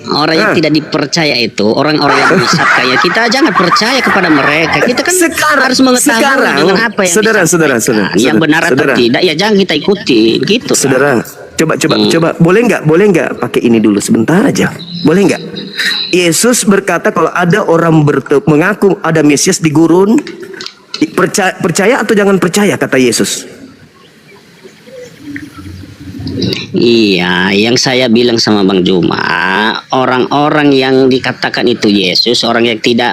Orang yang
Ah.
tidak dipercaya itu orang-orang yang menyesatkan ya kita jangan percaya kepada mereka. Kita kan harus mengetahui dengan apa yang
saudara,
disampaikan. Yang benar atau
saudara.
tidak ya jangan kita ikuti gitu.
Saudara, coba, boleh nggak pakai ini dulu sebentar aja, boleh nggak? Yesus berkata kalau ada orang mengaku ada Mesias di gurun, percaya atau jangan percaya kata Yesus.
Iya, yang saya bilang sama Bang Juma, orang-orang yang dikatakan itu Yesus, orang yang tidak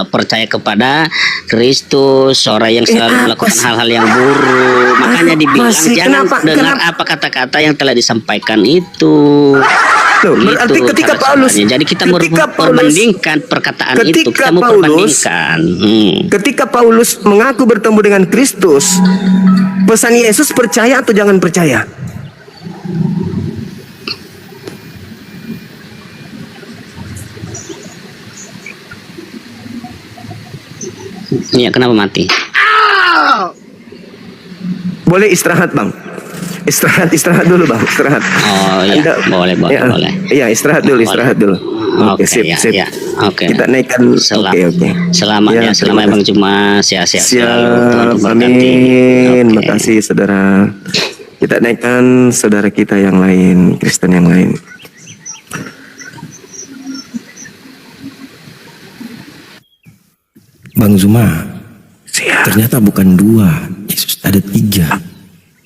percaya kepada Kristus, orang yang selalu
apa
melakukan
sih?
hal-hal yang buruk, makanya dibilang
sih?
jangan dengar
Kenapa?
apa kata-kata yang telah disampaikan itu.
Loh, berarti
Gitu
ketika
cara
Paulus,
caranya. Jadi kita
ketika Paulus-
membandingkan perkataan itu,
ketika
kita mau
Paulus-
perbandingkan.
Ketika Paulus mengaku bertemu dengan Kristus, pesan Yesus percaya atau jangan percaya?
Iya, kenapa mati?
Boleh istirahat bang? Istirahat dulu bang, istirahat.
Oh iya, boleh.
Iya, istirahat dulu. Oke, sip.
Ya. Oke.
Kita naikkan. Oke.
Selamat
Ya,
ya, selamat
terima
Bang Juma, sehat-sehat selalu. Tuhan
Siap,
memberkati.
amin.
Oke.
Makasih saudara. Kita naikkan saudara kita yang lain, Kristen yang lain.
Bang Zuma,
Siap.
ternyata bukan 2, Yesus ada 3.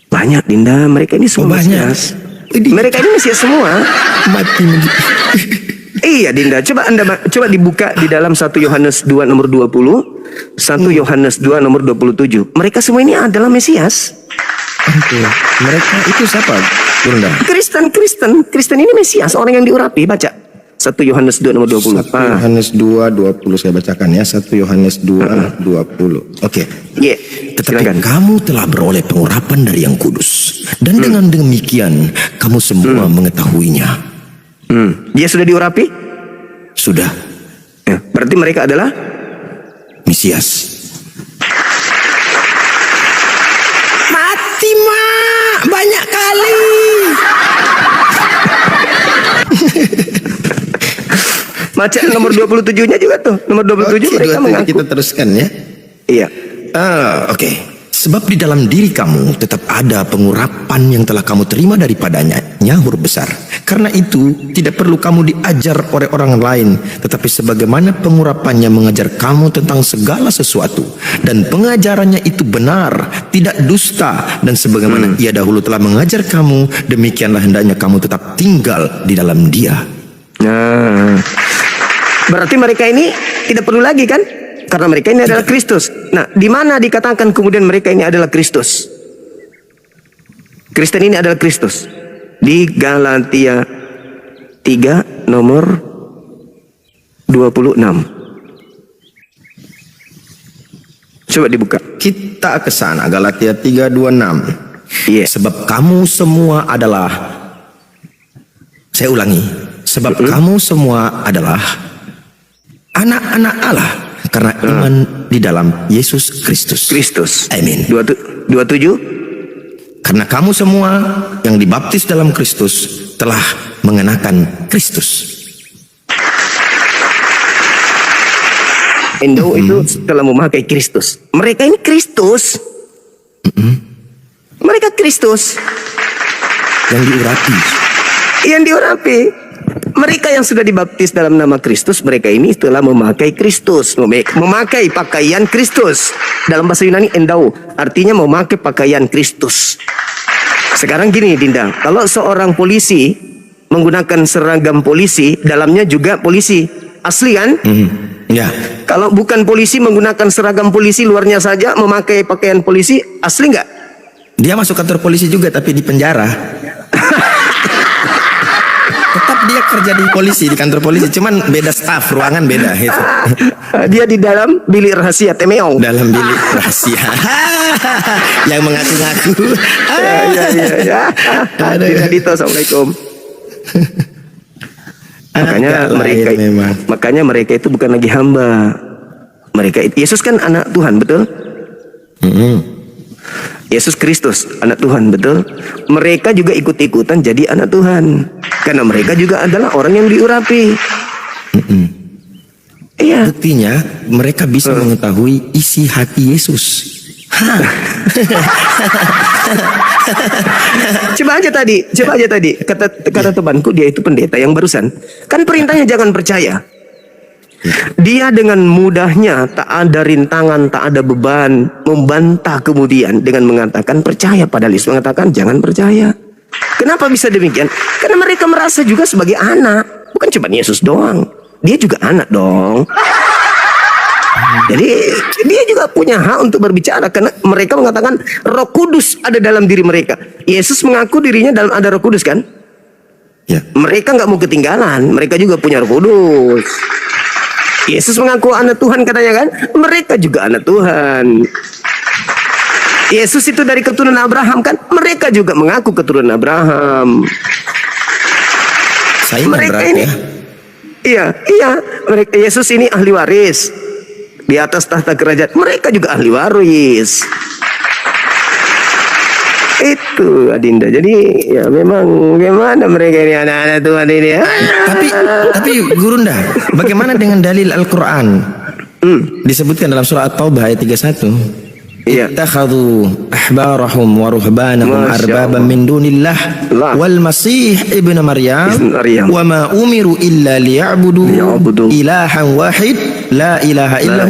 Banyak Dinda, mereka ini semua
banyak.
Mesias. Mereka ini Mesias semua.
Mati
Iya Dinda, coba dibuka di dalam 1 Yohanes 2 nomor 20, 1 Yohanes 2 nomor 27. Mereka semua ini adalah Mesias.
Mereka itu siapa, Bunda?
Kristen ini Mesias, orang yang diurapi. Baca 1 Yohanes 2 nomor 20.
1 Yohanes 2:20 saya bacakan ya. 1 Yohanes 2:20. Oke.
Iya,
Tetapi
silakan.
kamu telah beroleh pengurapan dari Yang Kudus, dan dengan demikian kamu semua mengetahuinya.
Dia sudah diurapi?
Sudah,
Ya, berarti mereka adalah
Mesias. Mati mak, banyak kali.
Baca nomor 27-nya juga tuh. Nomor 27 mereka mengaku.
Kita teruskan ya.
Iya.
Oke. Sebab di dalam diri kamu tetap ada pengurapan yang telah kamu terima daripadanya, nyahur besar. Karena itu tidak perlu kamu diajar oleh orang lain, tetapi sebagaimana pengurapannya mengajar kamu tentang segala sesuatu, dan pengajarannya itu benar, tidak dusta, dan sebagaimana ia dahulu telah mengajar kamu, demikianlah hendaknya kamu tetap tinggal di dalam Dia.
Nah, berarti mereka ini tidak perlu lagi kan? Karena mereka ini adalah Kristus. Nah, di mana dikatakan kemudian mereka ini adalah Kristus? Kristen ini adalah Kristus. Di Galatia 3 nomor 26. Coba dibuka.
Kita ke sana, Galatia 3:26.
Iya.
Sebab kamu semua adalah, saya ulangi, sebab kamu semua adalah anak-anak Allah, karena iman di dalam Yesus Kristus.
Kristus.
Amin.
27.
Karena kamu semua yang dibaptis dalam Kristus telah mengenakan Kristus.
Endo itu telah memakai Kristus. Mereka ini Kristus. Mereka Kristus
Yang diurapi.
yang diurapi. Mereka yang sudah dibaptis dalam nama Kristus, mereka ini telah memakai Kristus, memakai pakaian Kristus. Dalam bahasa Yunani endau, artinya memakai pakaian Kristus. Sekarang gini Dinda, kalau seorang polisi menggunakan seragam polisi, dalamnya juga polisi, asli kan?
Ya.
Kalau bukan polisi menggunakan seragam polisi, luarnya saja memakai pakaian polisi, asli nggak?
Dia masuk kantor polisi juga tapi di penjara. Tetap dia kerja di polisi, di kantor polisi, cuman beda staf, ruangan beda gitu.
Dia di dalam bilik rahasia Temeong.
Dalam bilik rahasia. Yang mengaku-ngaku.
Ya. Dinda Dito, assalamualaikum. Makanya mereka itu bukan lagi hamba. Yesus kan anak Tuhan, betul? Yesus Kristus anak Tuhan, betul? Mereka juga ikut-ikutan jadi anak Tuhan karena mereka juga adalah orang yang diurapi. Iya.
Buktinya mereka bisa mengetahui isi hati Yesus.
Coba aja tadi kata temanku, dia itu pendeta yang barusan. Kan perintahnya jangan percaya. Dia dengan mudahnya, tak ada rintangan, tak ada beban, membantah kemudian dengan mengatakan percaya, padahal Yesus mengatakan jangan percaya. Kenapa bisa demikian? Karena mereka merasa juga sebagai anak. Bukan cuma Yesus doang, dia juga anak dong. Jadi dia juga punya hak untuk berbicara karena mereka mengatakan Roh Kudus ada dalam diri mereka. Yesus mengaku dirinya dalam ada Roh Kudus kan?
Ya.
Mereka nggak mau ketinggalan, mereka juga punya Roh Kudus. Yesus mengaku anak Tuhan katanya kan? Mereka juga anak Tuhan. Yesus itu dari keturunan Abraham kan? Mereka juga mengaku keturunan Abraham. Mereka ini, iya, mereka Yesus ini ahli waris di atas tahta kerajaan. Mereka juga ahli waris. Itu Adinda. Jadi ya memang bagaimana mereka ini anak-anak Tuhan ini ya.
Tapi Gurunda, bagaimana dengan dalil Al-Quran? Disebutkan dalam surah At-Taubah ayat 31.
Iya.
Ittakhadhu ahbarahum wa ruhbanahum arbaban min dunillah wal masih ibnu Maryam wa ma umiru illa liya'budu ilahan wahid la ilaha illa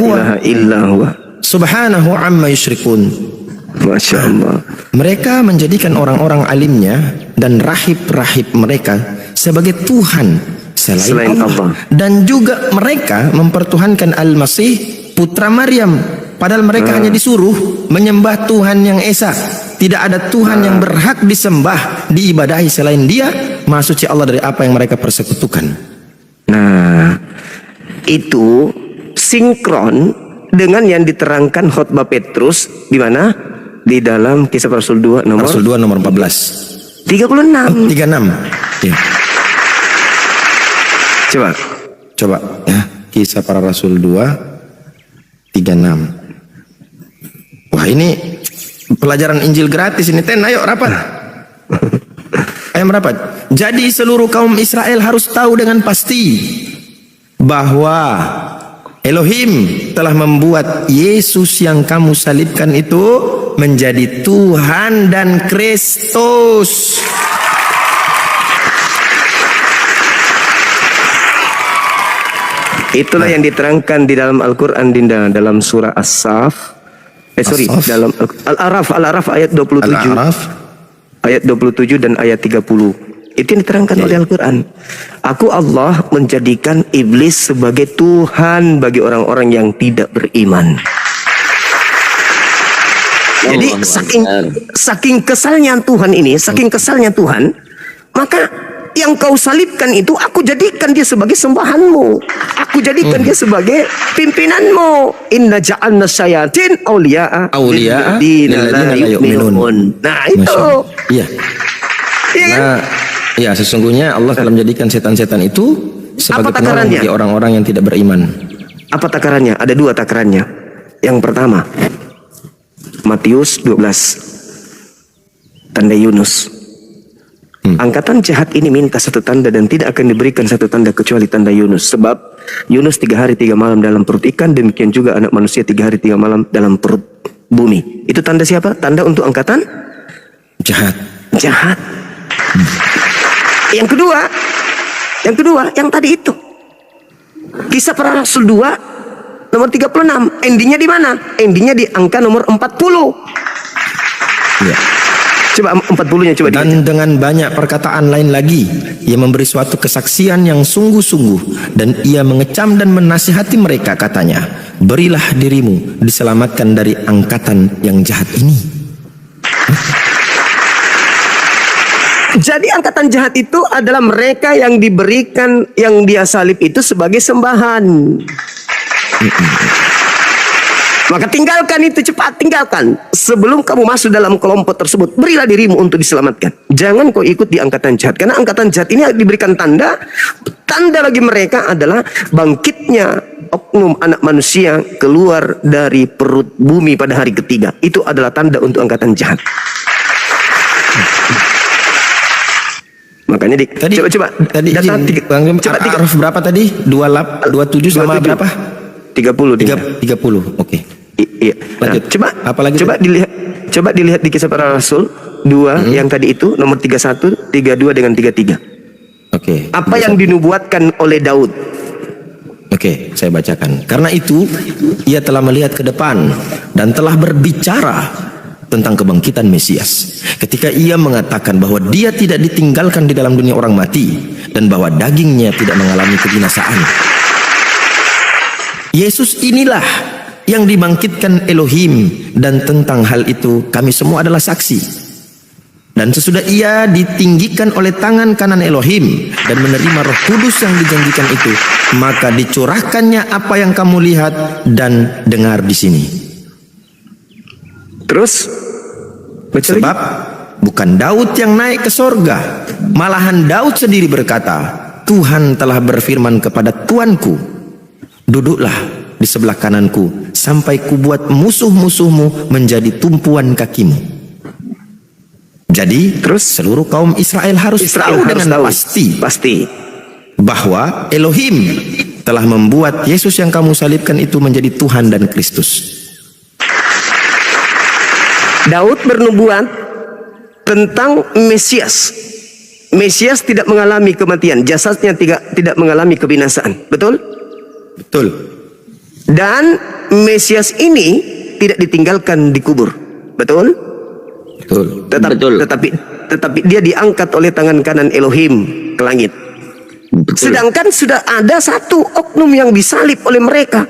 huwa subhanahu amma yusyrikun.
Masya Allah.
Mereka menjadikan orang-orang alimnya dan rahib-rahib mereka sebagai Tuhan selain Allah. Dan juga mereka mempertuhankan Al-Masih putra Maryam. Padahal mereka hanya disuruh menyembah Tuhan yang Esa. Tidak ada Tuhan yang berhak disembah, diibadahi selain Dia. Maha suci Allah dari apa yang mereka persekutukan.
Nah, itu sinkron dengan yang diterangkan khotbah Petrus di mana? Di dalam Kisah Rasul 2 nomor
14
36.
36. Ya. Coba ya, Kisah Para Rasul 2 36. Wah, ini pelajaran Injil gratis ini, Ten. Ayo rapat. Ayo merapat. Jadi seluruh kaum Israel harus tahu dengan pasti bahwa Elohim telah membuat Yesus yang kamu salibkan itu menjadi Tuhan dan Kristus.
Itulah yang diterangkan di dalam Al-Quran, Dinda, dalam surah As-Saf. Dalam Al-Araf ayat 27. Ayat 27 dan ayat 30. Itu yang diterangkan oleh Al-Quran. Aku Allah menjadikan iblis sebagai Tuhan bagi orang-orang yang tidak beriman. Jadi saking kesalnya Tuhan ini, saking kesalnya Tuhan, maka yang kau salibkan itu aku jadikan dia sebagai sembahanmu. Aku jadikan dia sebagai pimpinanmu. Inna ja'alna syayatin awliya'a lilladzina la yu'minun. Nah, itu.
Iya.
Iya kan?
Nah, ya, sesungguhnya Allah telah menjadikan setan-setan itu sebagai penolong bagi orang-orang yang tidak beriman.
Apa takarannya? Ada 2 takarannya. Yang pertama, Matius 12, tanda Yunus. Angkatan jahat ini minta satu tanda dan tidak akan diberikan satu tanda kecuali tanda Yunus. Sebab Yunus 3 hari 3 malam dalam perut ikan, demikian juga anak manusia 3 hari 3 malam dalam perut bumi. Itu tanda siapa? Tanda untuk angkatan
Jahat.
jahat. Yang kedua, yang tadi itu. Kisah Para Rasul 2 nomor 36. Endingnya di mana? Endingnya di angka nomor 40.
Ya.
Coba 40-nya coba
Dan dengan banyak perkataan lain lagi, ia memberi suatu kesaksian yang sungguh-sungguh, dan ia mengecam dan menasihati mereka, katanya, berilah dirimu diselamatkan dari angkatan yang jahat ini.
Jadi angkatan jahat itu adalah mereka yang diberikan, yang dia salib itu sebagai sembahan. Maka tinggalkan itu, cepat tinggalkan. Sebelum kamu masuk dalam kelompok tersebut, berilah dirimu untuk diselamatkan. Jangan kau ikut di angkatan jahat. Karena angkatan jahat ini diberikan tanda. Tanda bagi mereka adalah bangkitnya oknum anak manusia keluar dari perut bumi pada hari ketiga. Itu adalah tanda untuk angkatan jahat. Makanya
Tadi
coba
tadi
data
Araf berapa tadi? 27 sama
27.
berapa?
30 dia.
30. Oke.
Iya. Nah,
Lanjut. Apalagi
coba dilihat di Kisah Para Rasul 2 yang tadi itu nomor 31, 32 dengan 33.
Oke.
Apa yang dinubuatkan oleh Daud?
Oke, saya bacakan. Karena itu, ia telah melihat ke depan dan telah berbicara tentang kebangkitan Mesias. Ketika ia mengatakan bahwa dia tidak ditinggalkan di dalam dunia orang mati dan bahwa dagingnya tidak mengalami kebinasaan. Yesus inilah yang dibangkitkan Elohim, dan tentang hal itu kami semua adalah saksi. Dan sesudah ia ditinggikan oleh tangan kanan Elohim dan menerima Roh Kudus yang dijanjikan itu, maka dicurahkannya apa yang kamu lihat dan dengar di sini.
Terus baca
Sebab bukan Daud yang naik ke sorga, malahan Daud sendiri berkata, Tuhan telah berfirman kepada Tuanku, duduklah di sebelah kananku sampai kubuat musuh-musuhmu menjadi tumpuan kakimu. Jadi terus seluruh kaum Israel harus tahu dengan pasti bahwa Elohim telah membuat Yesus yang kamu salibkan itu menjadi Tuhan dan Kristus.
Daud bernubuat tentang Mesias. Mesias tidak mengalami kematian, jasadnya tidak mengalami kebinasaan. Betul?
Betul.
Dan Mesias ini tidak ditinggalkan di kubur. Betul?
Betul.
Betul.
Tetapi dia diangkat oleh tangan kanan Elohim ke langit.
Betul.
Sedangkan sudah ada satu oknum yang disalib oleh mereka.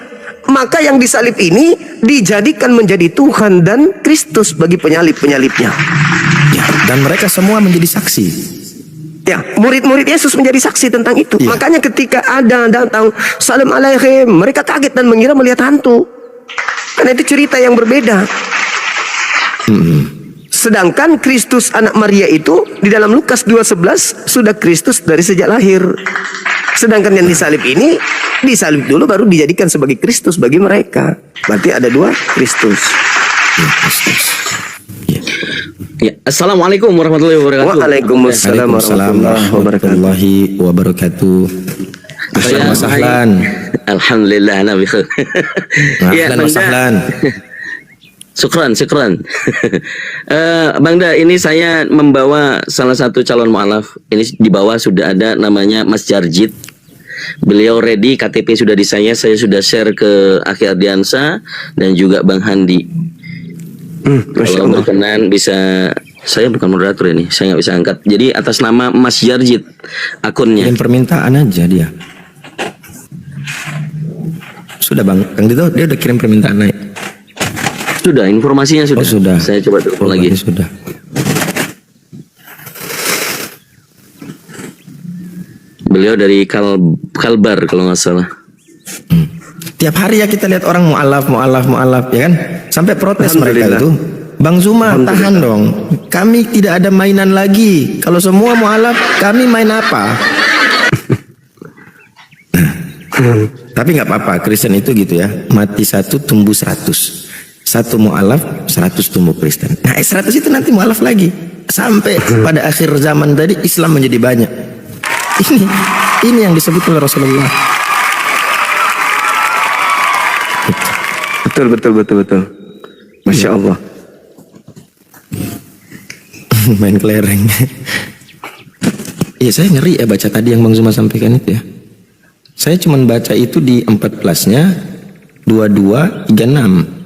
Maka yang disalib ini dijadikan menjadi Tuhan dan Kristus bagi penyalib-penyalibnya.
Ya, dan mereka semua menjadi saksi.
Ya, murid-murid Yesus menjadi saksi tentang itu.
Iya.
Makanya ketika ada datang salam alaihim, mereka kaget dan mengira melihat hantu. Karena itu cerita yang berbeda. Sedangkan Kristus anak Maria itu di dalam Lukas 2:11 sudah Kristus dari sejak lahir. Sedangkan yang disalib ini disalib dulu baru dijadikan sebagai Kristus bagi mereka. Berarti ada 2 Kristus.
Ya, Kristus. Ya.
Ya, Assalamualaikum warahmatullahi wabarakatuh.
Waalaikumsalam
warahmatullahi wabarakatuh. Ahlan wa sahlan.
Alhamdulillah ana bi khair.
Ahlan wa sahlan.
Syukran. Bang Da, ini saya membawa salah satu calon mu'alaf. Ini di bawah sudah ada namanya Mas Jarjit. Beliau ready, KTP sudah di saya sudah share ke Akhi Ardiansa dan juga Bang Handi. Kalau berkenan bisa, saya bukan moderator ini, saya nggak bisa angkat. Jadi atas nama Mas Jarjit akunnya.
Kirim permintaan aja dia. Sudah Bang, Kang Dito dia udah kirim permintaan naik.
Sudah, informasinya sudah.
Oh, sudah.
Saya coba telepon lagi.
Sudah.
Beliau dari Kalbar kalau nggak salah.
Tiap hari ya kita lihat orang mu'alaf ya kan? Sampai protes mereka itu. Bang Zuma tahan dong. Kami tidak ada mainan lagi. Kalau semua mu'alaf, kami main apa? Tapi nggak apa-apa, Kristen itu gitu ya, mati satu tumbuh 100. Satu mu'alaf, 100 tumbuh Kristen. Nah 100 itu nanti mu'alaf lagi. Sampai pada akhir zaman tadi Islam menjadi banyak. Ini yang disebut oleh Rasulullah.
Betul. Masya Allah.
Main kelereng. Iya, saya ngeri ya baca tadi yang Bang Zuma sampaikan itu ya. Saya cuma baca itu di 14-nya 2236.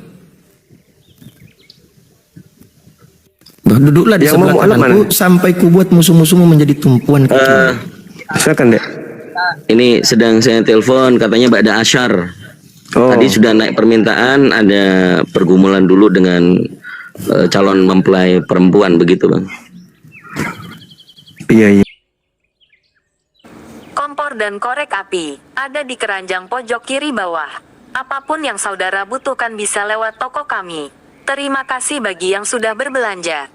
Duduklah di
Yang
sebelah
mau mu'alaf
kananku sampai ku buat musuh-musuhmu menjadi tumpuan kaki.
Silakan dek.
Ini sedang saya telepon, katanya Ba'da Asyar.
Oh.
Tadi sudah naik permintaan, ada pergumulan dulu dengan calon mempelai perempuan begitu Bang.
Iya.
Kompor dan korek api ada di keranjang pojok kiri bawah. Apapun yang saudara butuhkan bisa lewat toko kami. Terima kasih bagi yang sudah berbelanja.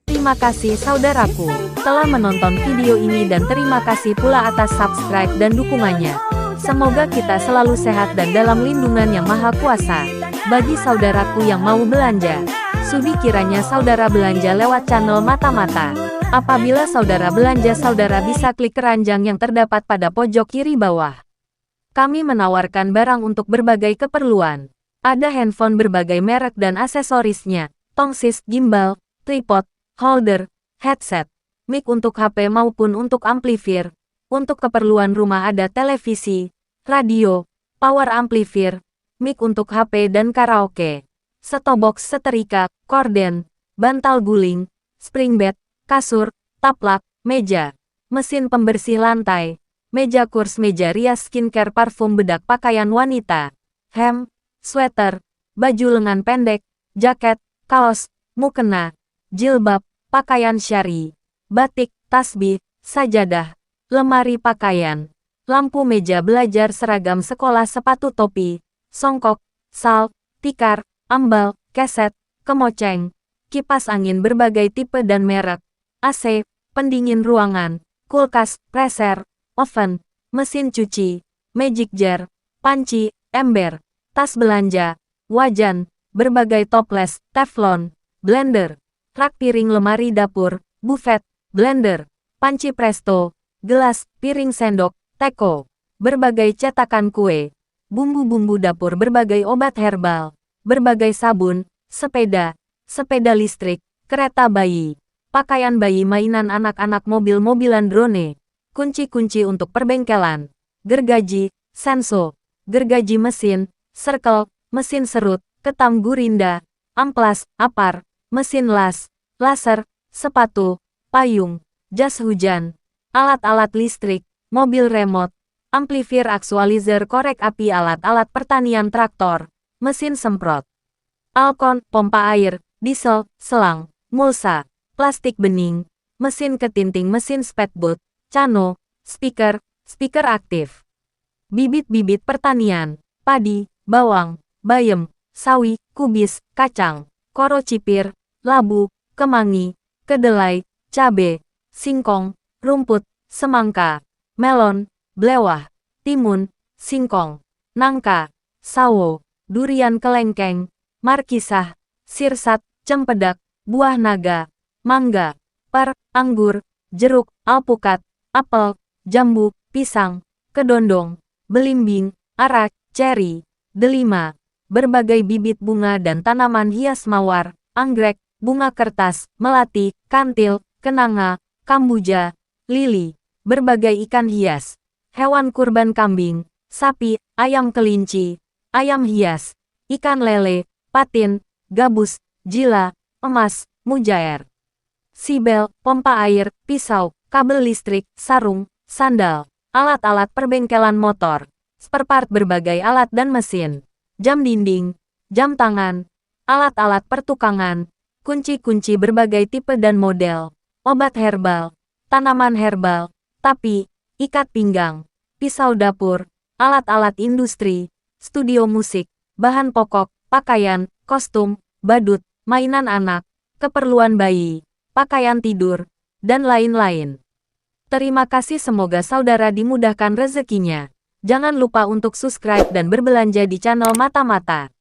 Terima kasih saudaraku telah menonton video ini dan terima kasih pula atas subscribe dan dukungannya. Semoga kita selalu sehat dan dalam lindungan yang maha kuasa. Bagi saudaraku yang mau belanja, sudi kiranya saudara belanja lewat channel Mata-Mata. Apabila saudara belanja, saudara bisa klik keranjang yang terdapat pada pojok kiri bawah. Kami menawarkan barang untuk berbagai keperluan. Ada handphone berbagai merek dan aksesorisnya, tongsis, gimbal, tripod, holder, headset, mic untuk HP maupun untuk amplifier. Untuk keperluan rumah ada televisi, radio, power amplifier, mic untuk HP dan karaoke, setobox, setrika, korden, bantal guling, spring bed, kasur, taplak, meja, mesin pembersih lantai, meja kurs, meja rias, skincare, parfum, bedak, pakaian wanita, hem, sweater, baju lengan pendek, jaket, kaos, mukena, jilbab, pakaian syari, batik, tasbih, sajadah, lemari pakaian, lampu meja belajar, seragam sekolah, sepatu, topi, songkok, sal, tikar, ambal, keset, kemoceng, kipas angin berbagai tipe dan merek, AC, pendingin ruangan, kulkas, freezer, oven, mesin cuci, magic jar, panci, ember, tas belanja, wajan, berbagai toples, teflon, blender, rak piring, lemari dapur, buffet, blender, panci presto, gelas, piring sendok, teko, berbagai cetakan kue, bumbu-bumbu dapur, berbagai obat herbal, berbagai sabun, sepeda, sepeda listrik, kereta bayi, pakaian bayi, mainan anak-anak, mobil-mobilan, drone, kunci-kunci untuk perbengkelan, gergaji, senso, gergaji mesin, circle, mesin serut, ketam gurinda, amplas, apar, mesin las, laser, sepatu, payung, jas hujan, alat-alat listrik, mobil remote, amplifier, aktualizer, korek api, alat-alat pertanian, traktor, mesin semprot, alkon, pompa air, diesel, selang, mulsa, plastik bening, mesin ketinting, mesin spatbot, cano, speaker, speaker aktif, bibit-bibit pertanian, padi, bawang, bayam, sawi, kubis, kacang, koro cipir, labu, kemangi, kedelai, cabe, singkong, rumput, semangka, melon, blewah, timun, singkong, nangka, sawo, durian, kelengkeng, markisah, sirsat, cempedak, buah naga, mangga, per, anggur, jeruk, alpukat, apel, jambu, pisang, kedondong, belimbing, arak, ceri, delima, berbagai bibit bunga dan tanaman hias, mawar, anggrek, bunga kertas, melati, kantil, kenanga, kambuja, lili, berbagai ikan hias, hewan kurban, kambing, sapi, ayam kelinci, ayam hias, ikan lele, patin, gabus, jila, emas, mujair, sibel, pompa air, pisau, kabel listrik, sarung, sandal, alat-alat perbengkelan motor, spare part, berbagai alat dan mesin, jam dinding, jam tangan, alat-alat pertukangan, kunci-kunci berbagai tipe dan model, obat herbal, tanaman herbal, tapi, ikat pinggang, pisau dapur, alat-alat industri, studio musik, bahan pokok, pakaian, kostum, badut, mainan anak, keperluan bayi, pakaian tidur, dan lain-lain. Terima kasih, semoga saudara dimudahkan rezekinya. Jangan lupa untuk subscribe dan berbelanja di channel Mata-Mata.